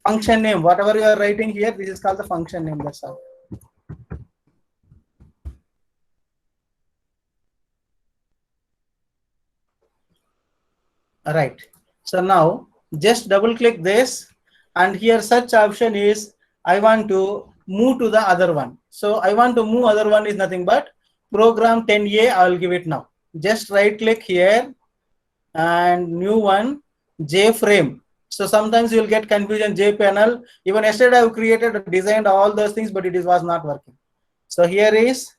Function name, whatever you are writing here, this is called the function name. That's all. Right. So now just double click this, and here search option is I want to move to the other one. So I want to move other one is nothing but program 10A. I will give it now. Just right click here and new one, JFrame. So sometimes you will get confusion, JPanel. Even yesterday I have created, designed all those things, but it was not working. So here is,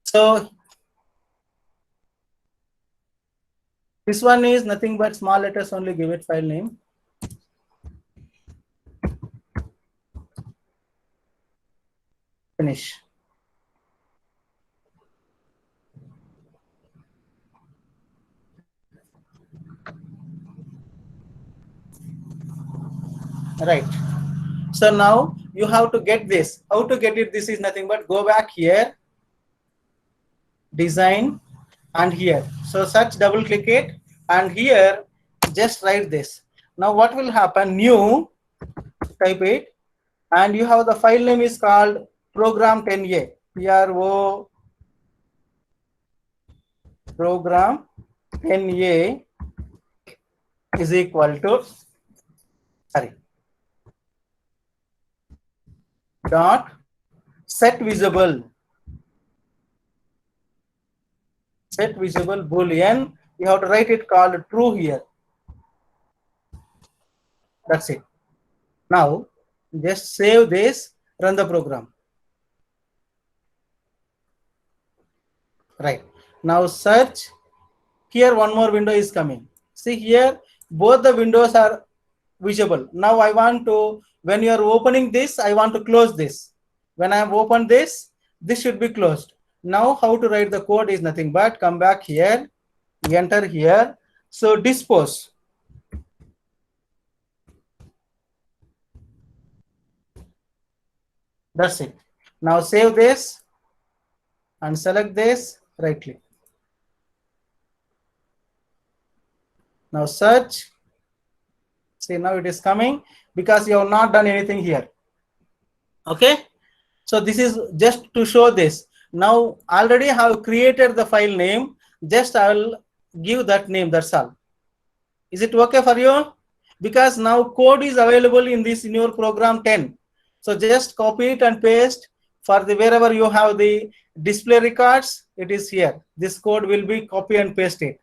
so this one is nothing but small letters only, give it file name. Finish. Right. So now you have to get this. How to get it? This is nothing but go back here, design, and here. So search, double click it, and here just write this. Now what will happen? New, type it, and you have the file name is called program 10A. PRO program 10A is equal to, sorry, dot set visible boolean. You have to write it called true here. That's it. Now just save this, run the program. Right. Now search. Here one more window is coming. See here, both the windows are visible. Now I want to, when you are opening this, I want to close this. When I have opened this, this should be closed. Now how to write the code is nothing but come back here, enter here. So dispose. That's it. Now save this and select this, right click. Now search. See, now it is coming because you have not done anything here. Okay. So this is just to show this. Now already have created the file name. Just I will give that name. That's all. Is it okay for you? Because now code is available in this, in your program 10. So just copy it and paste for the wherever you have the display records. It is here. This code will be copy and paste it.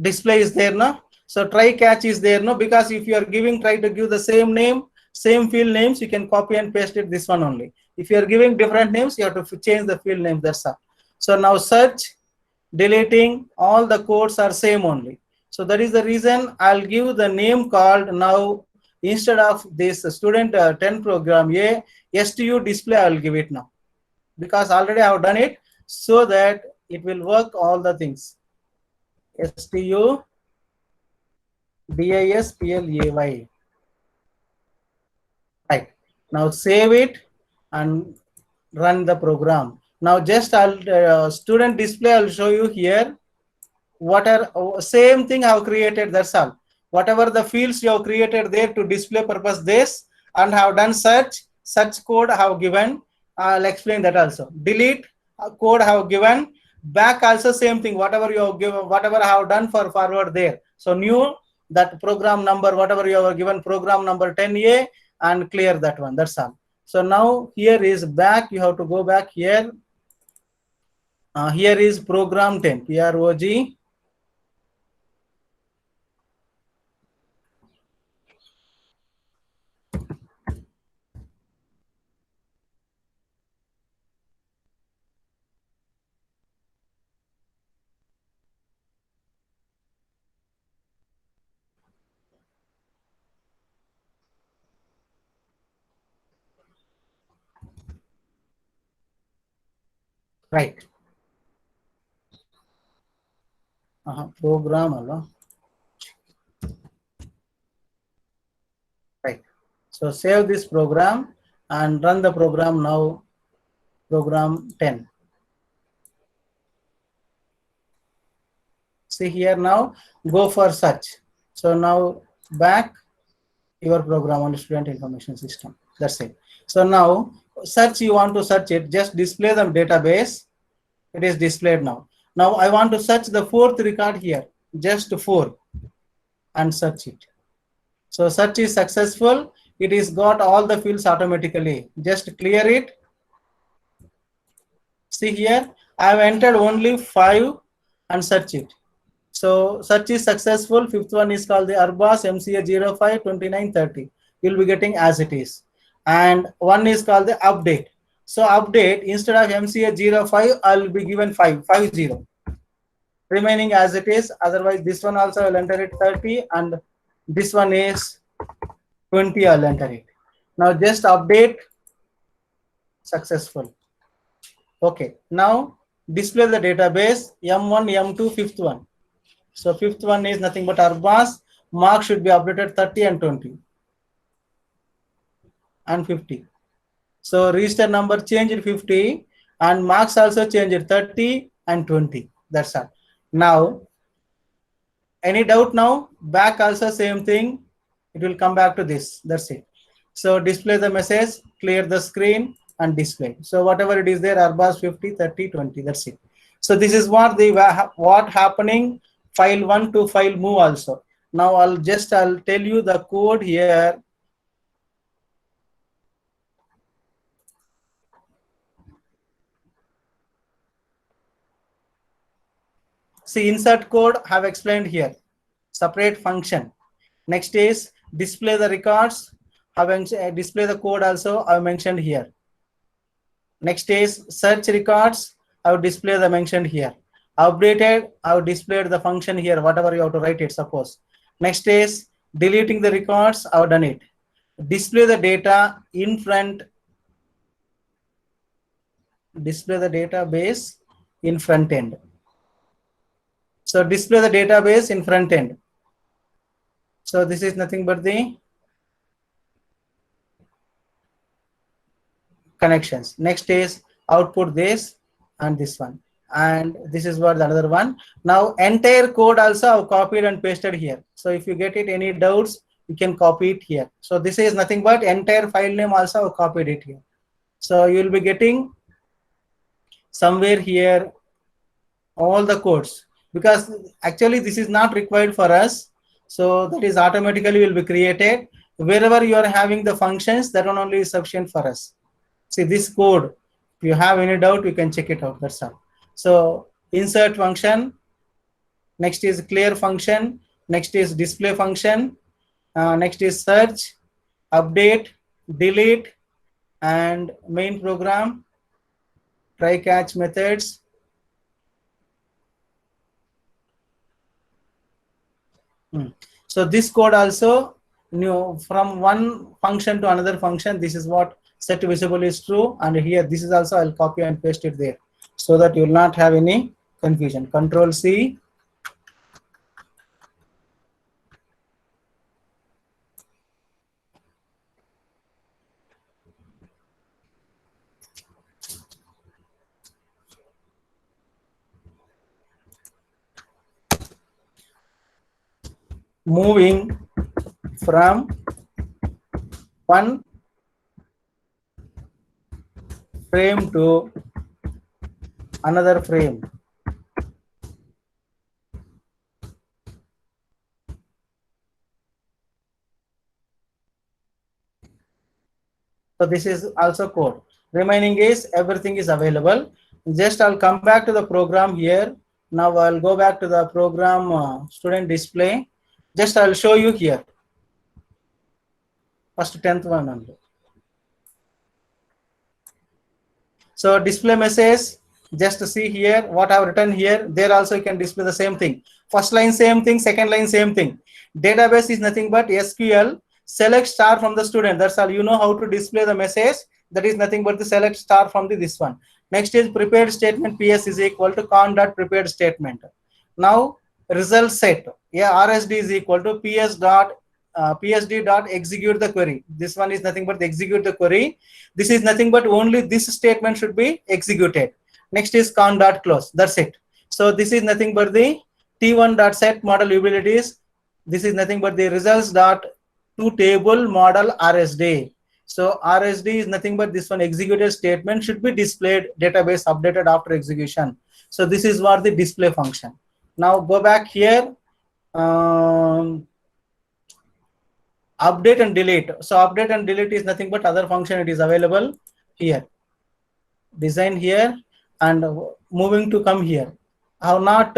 Display is there now. So try catch is there no, because if you are giving, try to give the same name, same field names, you can copy and paste it this one only. If you are giving different names, you have to change the field name. That's all. So now search, deleting, all the codes are same only. So that is the reason I'll give the name called now, instead of this student 10 program A, STU display, I'll give it now. Because already I have done it so that it will work all the things. STU DISPLAY. Right. Now save it and run the program. Now just I'll student display, I'll show you here. What are same thing I have created, that's all. Whatever the fields you have created there to display purpose this, and have done search code I have given. I'll explain that also. Delete code I have given. Back also same thing, whatever you have given, whatever I have done for forward there. So new, that program number, whatever you have given, program number 10A, and clear that one. That's all. So now here is back. You have to go back here. Here is program 10, PROG. Right. Program alone. Right. So save this program and run the program now. Program 10. See here now, go for search. So now back your program on student information system. That's it. So now search, you want to search it, just display the database. It is displayed now. Now I want to search the fourth record here, just 4, and search it. So search is successful. It is got all the fields automatically. Just clear it. See here, I have entered only 5 and search it. So search is successful. Fifth one is called the Arbas MCA 05 29 30. You'll be getting as it is. And one is called the update. So update, instead of MCA 05, I'll be given 50. Remaining as it is. Otherwise, this one also I'll enter it 30, and this one is 20. I'll enter it. Now just update, successful. Okay. Now display the database M1, M2, fifth one. So fifth one is nothing but Arbas. Mark should be updated 30 and 20 and 50. So register number changed 50 and marks also changed 30 and 20. That's all. Now, any doubt now? Back also same thing. It will come back to this. That's it. So display the message, clear the screen and display. So whatever it is there, Arbas 50, 30, 20. That's it. So this is what happening file 1 to file move also. Now I'll tell you the code here. See, insert code have explained here. Separate function. Next is display the records. Display the code also I have mentioned here. Next is search records. I have displayed the mentioned here. Updated, I have displayed the function here, whatever you have to write it, suppose. Next is deleting the records. I have done it. Display the data in front. Display the database in front end. So display the database in front end. So this is nothing but the connections. Next is output this and this one. And this is what the other one. Now entire code also I've copied and pasted here. So if you get it any doubts, you can copy it here. So this is nothing but entire file name also I've copied it here. So you will be getting somewhere here all the codes, because actually this is not required for us. So that is automatically will be created. Wherever you are having the functions, that one only is sufficient for us. See this code, if you have any doubt, you can check it out. That's all. So insert function, next is clear function, next is display function, next is search, update, delete, and main program, try catch methods. So this code also new from one function to another function. This is what set visible is true, and here this is also I'll copy and paste it there so that you will not have any confusion. Control C. Moving from one frame to another frame. So this is also code. Remaining is everything is available. Just I'll come back to the program here. Now I'll go back to the program student display. Just I'll show you here. First 10th one only. So display message, just to see here what I've written here. There also you can display the same thing. First line same thing, second line same thing. Database is nothing but SQL. Select star from the student. That's all. You know how to display the message. That is nothing but the select star from this one. Next is prepared statement. PS is equal to con.prepared statement. Now result set. Yeah, RSD is equal to PSD dot execute the query. This one is nothing but execute the query. This is nothing but only this statement should be executed. Next is con dot close. That's it. So this is nothing but the T1 dot set model utilities. This is nothing but the results dot to table model RSD. So RSD is nothing but this one, executed statement should be displayed, database updated after execution. So this is what the display function. Now go back here. Update and delete. So update and delete is nothing but other function. It is available here. Design here and moving to come here. I have not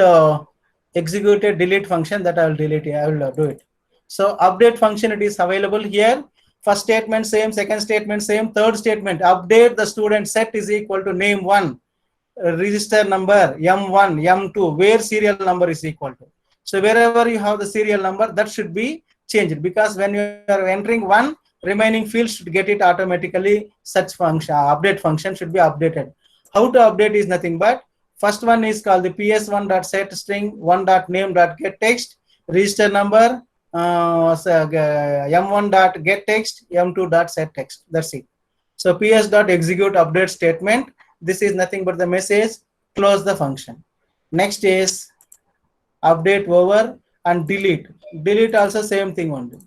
executed delete function, that I will delete it. I will do it. So update function, it is available here. First statement same, second statement same, third statement update the student set is equal to name 1, register number M1, M2, where serial number is equal to. So wherever you have the serial number, that should be changed, because when you are entering one, remaining fields should get it automatically. Such function, update function should be updated. How to update is nothing but, first one is called the ps1.set string 1.name.get text, register number m1.get text, m2.set text. That's it. So ps.execute update statement. This is nothing but the message, close the function. Next is update over and delete. Delete also same thing only.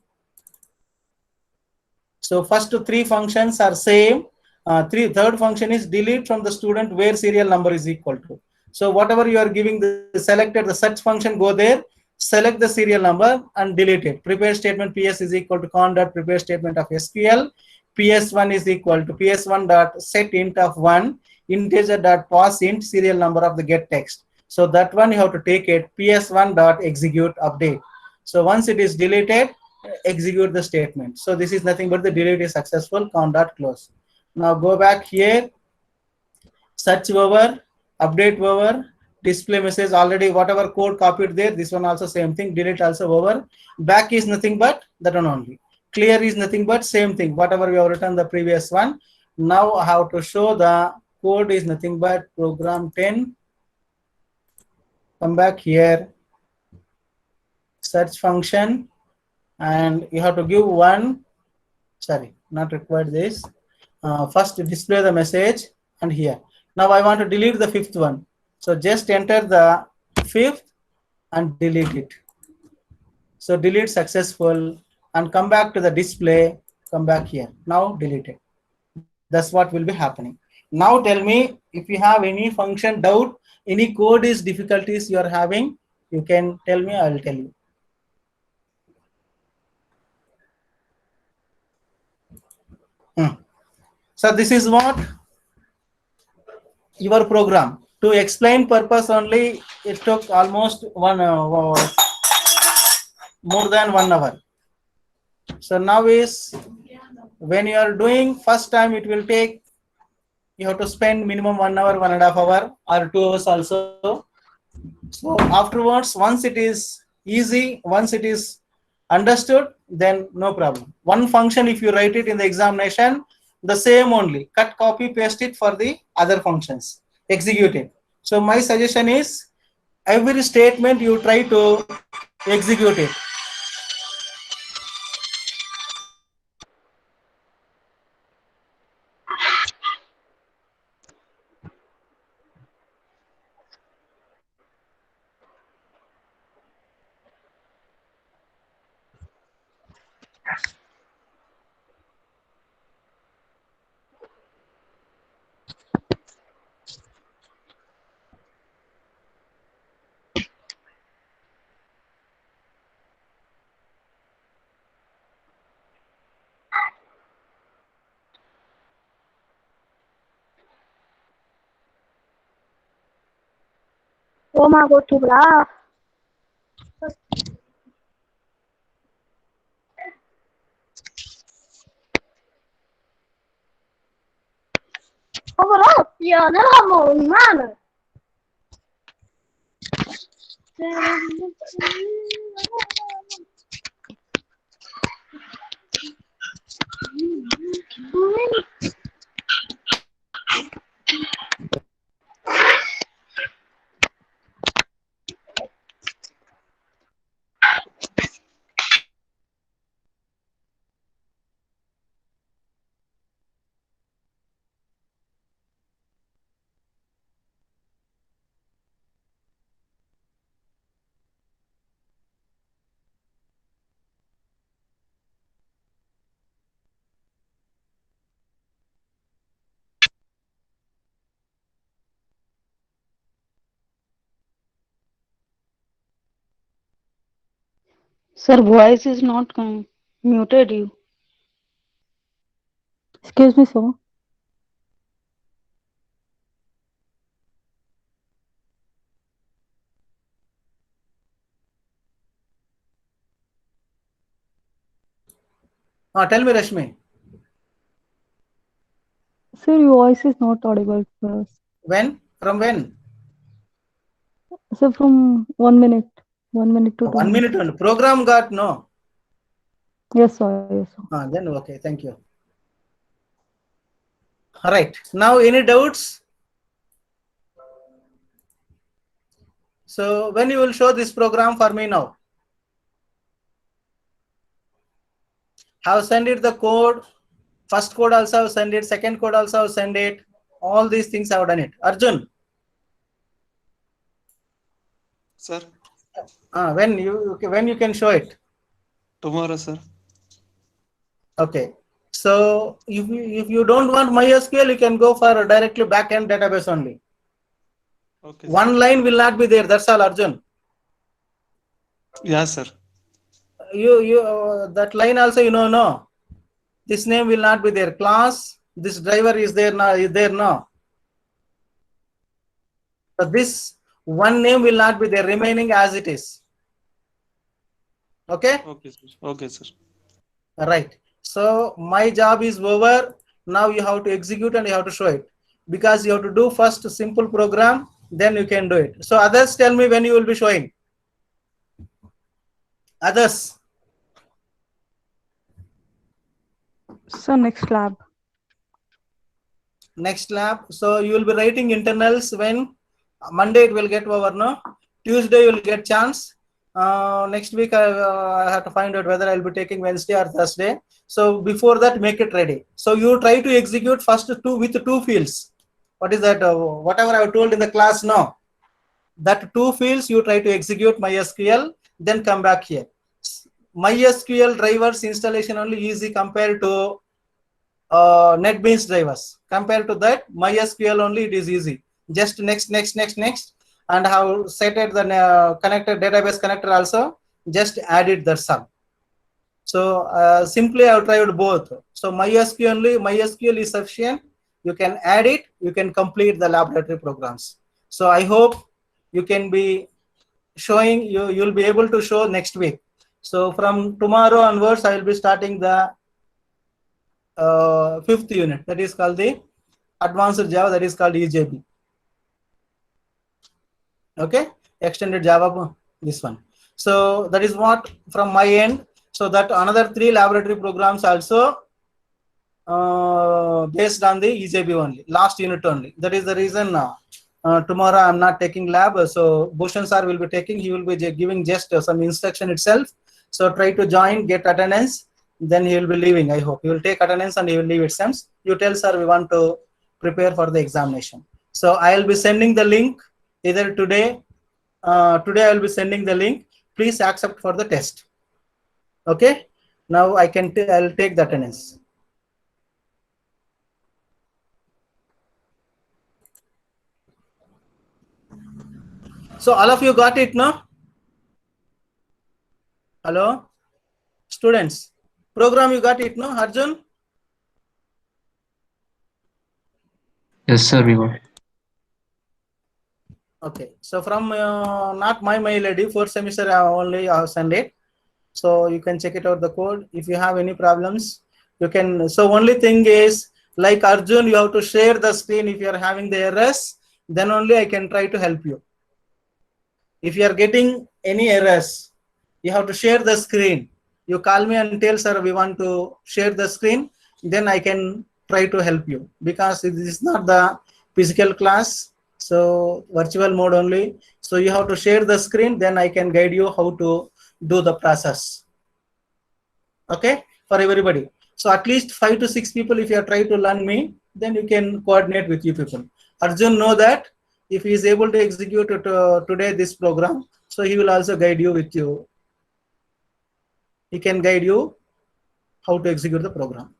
So first three functions are same. Third function is delete from the student where serial number is equal to. So whatever you are giving the selected, the search function, go there, select the serial number and delete it. Prepare statement ps is equal to con.prepare statement of SQL. ps1 is equal to ps1 dot set int of 1, integer dot pass int serial number of the get text. So that one you have to take it ps1 dot execute update. So once it is deleted, execute the statement. So this is nothing but the delete is successful, con dot close. Now go back here, search over, update over, display message already, whatever code copied there, this one also same thing, delete also over. Back is nothing but that one only. Clear is nothing but same thing, whatever we have written the previous one. Now I have to show the code is nothing but program 10. Come back here, search function, and you have to give one, sorry, not required this. First display the message and here. Now I want to delete the fifth one. So just enter the fifth and delete it. So delete successful and come back to the display, come back here. Now delete it. That's what will be happening. Now tell me if you have any function doubt, any code is difficulties you are having, you can tell me, I will tell you. So this is what your program. To explain purpose only, it took almost more than 1 hour. So now is when you are doing first time, it will take, you have to spend minimum 1 hour, 1.5 hours or 2 hours also. So afterwards, once it is easy, once it is understood, then no problem. One function, if you write it in the examination, the same only, cut, copy, paste it for the other functions, execute it. So my suggestion is every statement you try to execute it. Oh my god, too blah. Overall, yeah, nella mano. Sir, voice is not muted. You. Excuse me, sir. Tell me, Rashmi. Sir, your voice is not audible for us. When? From when? Sir, from 1 minute. 1 minute to 2 1 minutes. minute only. Program got no. Yes, sir. Yes, sir. Then okay. Thank you. All right. Now, any doubts? So, when you will show this program for me now? Have sent it the code. First code also have sent it. Second code also have sent it. All these things I have done it. Arjun, Sir, when you can show it? tomorrow, sir. Okay. So if you don't want MySQL, you can go for a directly backend database only. Okay. One line will not be there. That's all, Arjun. Yeah, sir. You that line also no. This name will not be there. Class. This driver is there now. Is there now? So this one name will not be there. Remaining as it is. Okay. Okay, sir. Okay, sir. Right. So my job is over. Now you have to execute and you have to show it, because you have to do first a simple program, then you can do it. So others, tell me when you will be showing. Others. Sir, next lab. Next lab. So you will be writing internals when Monday it will get over, no? Tuesday you will get chance. Next week I have to find out whether I will be taking Wednesday or Thursday. So before that, make it ready. So you try to execute first with two fields. What is that? Whatever I have told in the class now. That two fields you try to execute MySQL, then come back here. MySQL drivers installation only easy compared to NetBeans drivers. Compared to that, MySQL only it is easy. Just next, and have set it the connected database connector also. Just add it. That's all. So simply I have tried both. So MySQL is sufficient. You can add it. You can complete the laboratory programs. So I hope you can be showing. You'll be able to show next week. So from tomorrow onwards, I will be starting the 5th unit, that is called the advanced Java, that is called EJB. Okay, extended Java, this one. So that is what from my end. So that another 3 laboratory programs also based on the EJB only, last unit only. That is the reason tomorrow I'm not taking lab. So Bhushan sir will be taking. He will be giving just some instruction itself. So try to join, get attendance. Then he will be leaving. I hope he will take attendance and he will leave it. Sense you tell sir we want to prepare for the examination. So I will be sending the link either today. Today I will be sending the link. Please accept for the test. Okay. Now I can. I'll take the attendance. So all of you got it, no? Hello, students. Program you got it, no, Arjun? Yes, sir, we got it. Okay. So from not my mail ID, 4th semester I only send it. So you can check it out the code. If you have any problems, you can. So only thing is, like Arjun, you have to share the screen. If you are having the errors, then only I can try to help you. If you are getting any errors, you have to share the screen. You call me and tell sir we want to share the screen, then I can try to help you, because this is not the physical class, so virtual mode only. So you have to share the screen, then I can guide you how to do the process. Okay, for everybody. So at least 5 to 6 people, if you are trying to learn me, then you can coordinate with you people. Arjun know that if he is able to execute today this program, so he will also guide you with you. He can guide you how to execute the program.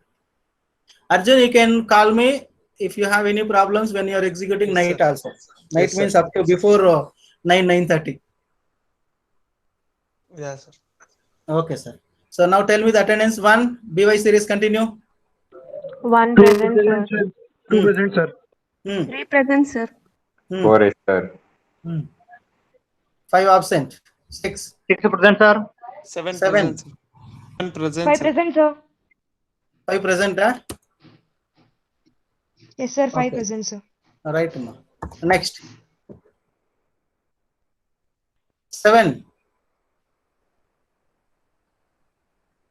Arjun, you can call me if you have any problems when you are executing Yes, night sir. also. Night Yes, means sir. up to before 9:30. Yeah, sir. Okay, sir. So now tell me the attendance. 1 BY series continue. 1 present, sir. Hmm. present, sir. 3 present, sir. 4 is sir. 5 absent. 6. 6 present, sir. 7 7. present, sir. 7 present, 5 sir. present, sir. 5 present, huh? Yes, sir. 5 Okay. present, sir. Right, ma. Next. 7.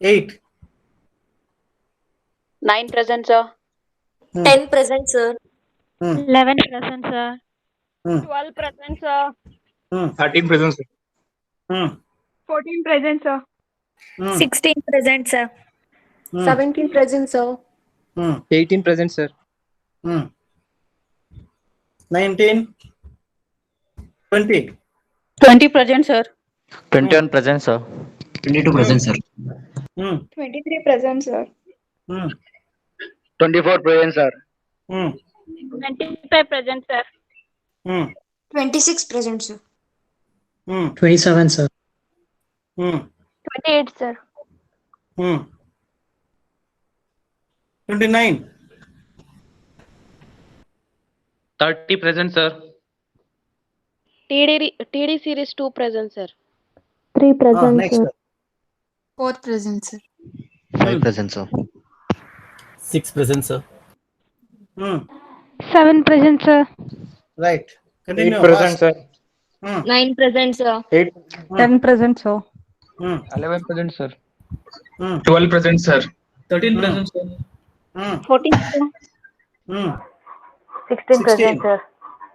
8. 9 present, sir. 10 present, sir. 11 present, sir. 12 present, sir. 13 present, sir. 14 present, sir. 16 present, sir. 17 present, sir. 18 present, sir. 19. 20. 20 present, sir. 21 present, sir. 22 present, sir. 23 present, sir. 24 present, sir. 25 present, sir. 26 present, sir. 27, sir. 28, sir. 29. 30 present, sir. TD series 2 present, sir. 3 present, Next. sir. 4 present, sir. 5 present, sir. 6 present, sir. 7 present, sir. Right. Continue. 8 present, Fast. sir. 9 present, sir. 8, 10 present, sir. 11 present, sir. 12 present, sir. 13 present, sir. 14, sir. 16 present, sir.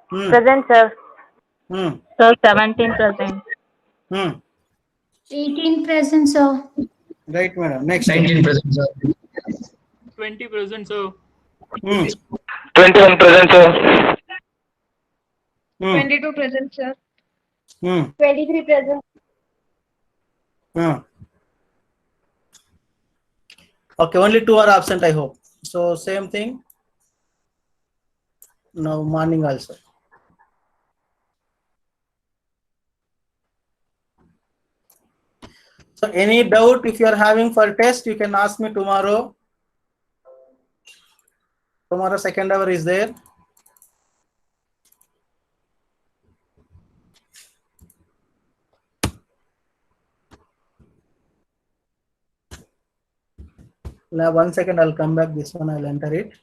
Present, sir. Sir, 17 present. 18 present, sir. Right, madam. Next. 19 present, sir. 20 present, sir. 21 present, sir. 22 present, sir. 23 present. Okay, only 2 are absent, I hope. So same thing. Now morning also. So any doubt if you are having for test, you can ask me tomorrow. Tomorrow second hour is there. Now 1 second, I'll come back. This one I'll enter it.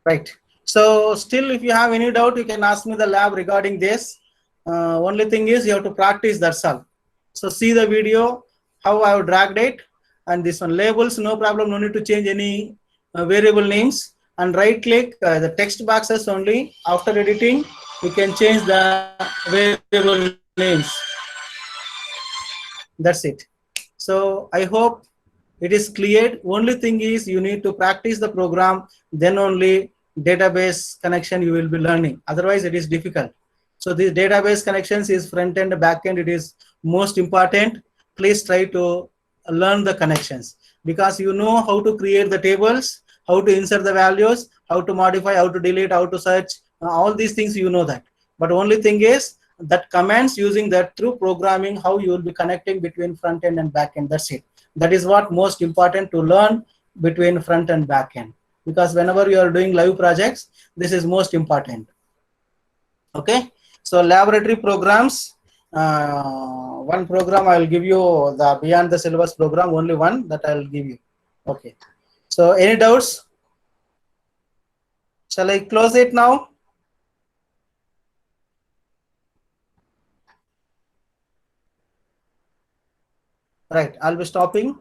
Right. So still, if you have any doubt, you can ask me the lab regarding this. Only thing is you have to practice, that's all. So see the video, how I have dragged it, and this one labels, no problem, no need to change any variable names, and right click the text boxes only. After editing, you can change the variable names. That's it. So I hope it is clear. Only thing is you need to practice the program, then only database connection you will be learning. Otherwise it is difficult. So the database connections is front end, back end. It is most important. Please try to learn the connections, because you know how to create the tables, how to insert the values, how to modify, how to delete, how to search, all these things you know that. But only thing is that commands, using that through programming, how you will be connecting between front end and back end. That's it. That is what most important to learn between front and back end, because whenever you are doing live projects, this is most important. Okay. So laboratory programs, one program I will give you, the beyond the syllabus program, only one that I will give you. Okay. So any doubts? Shall I close it now? Right. I'll be stopping.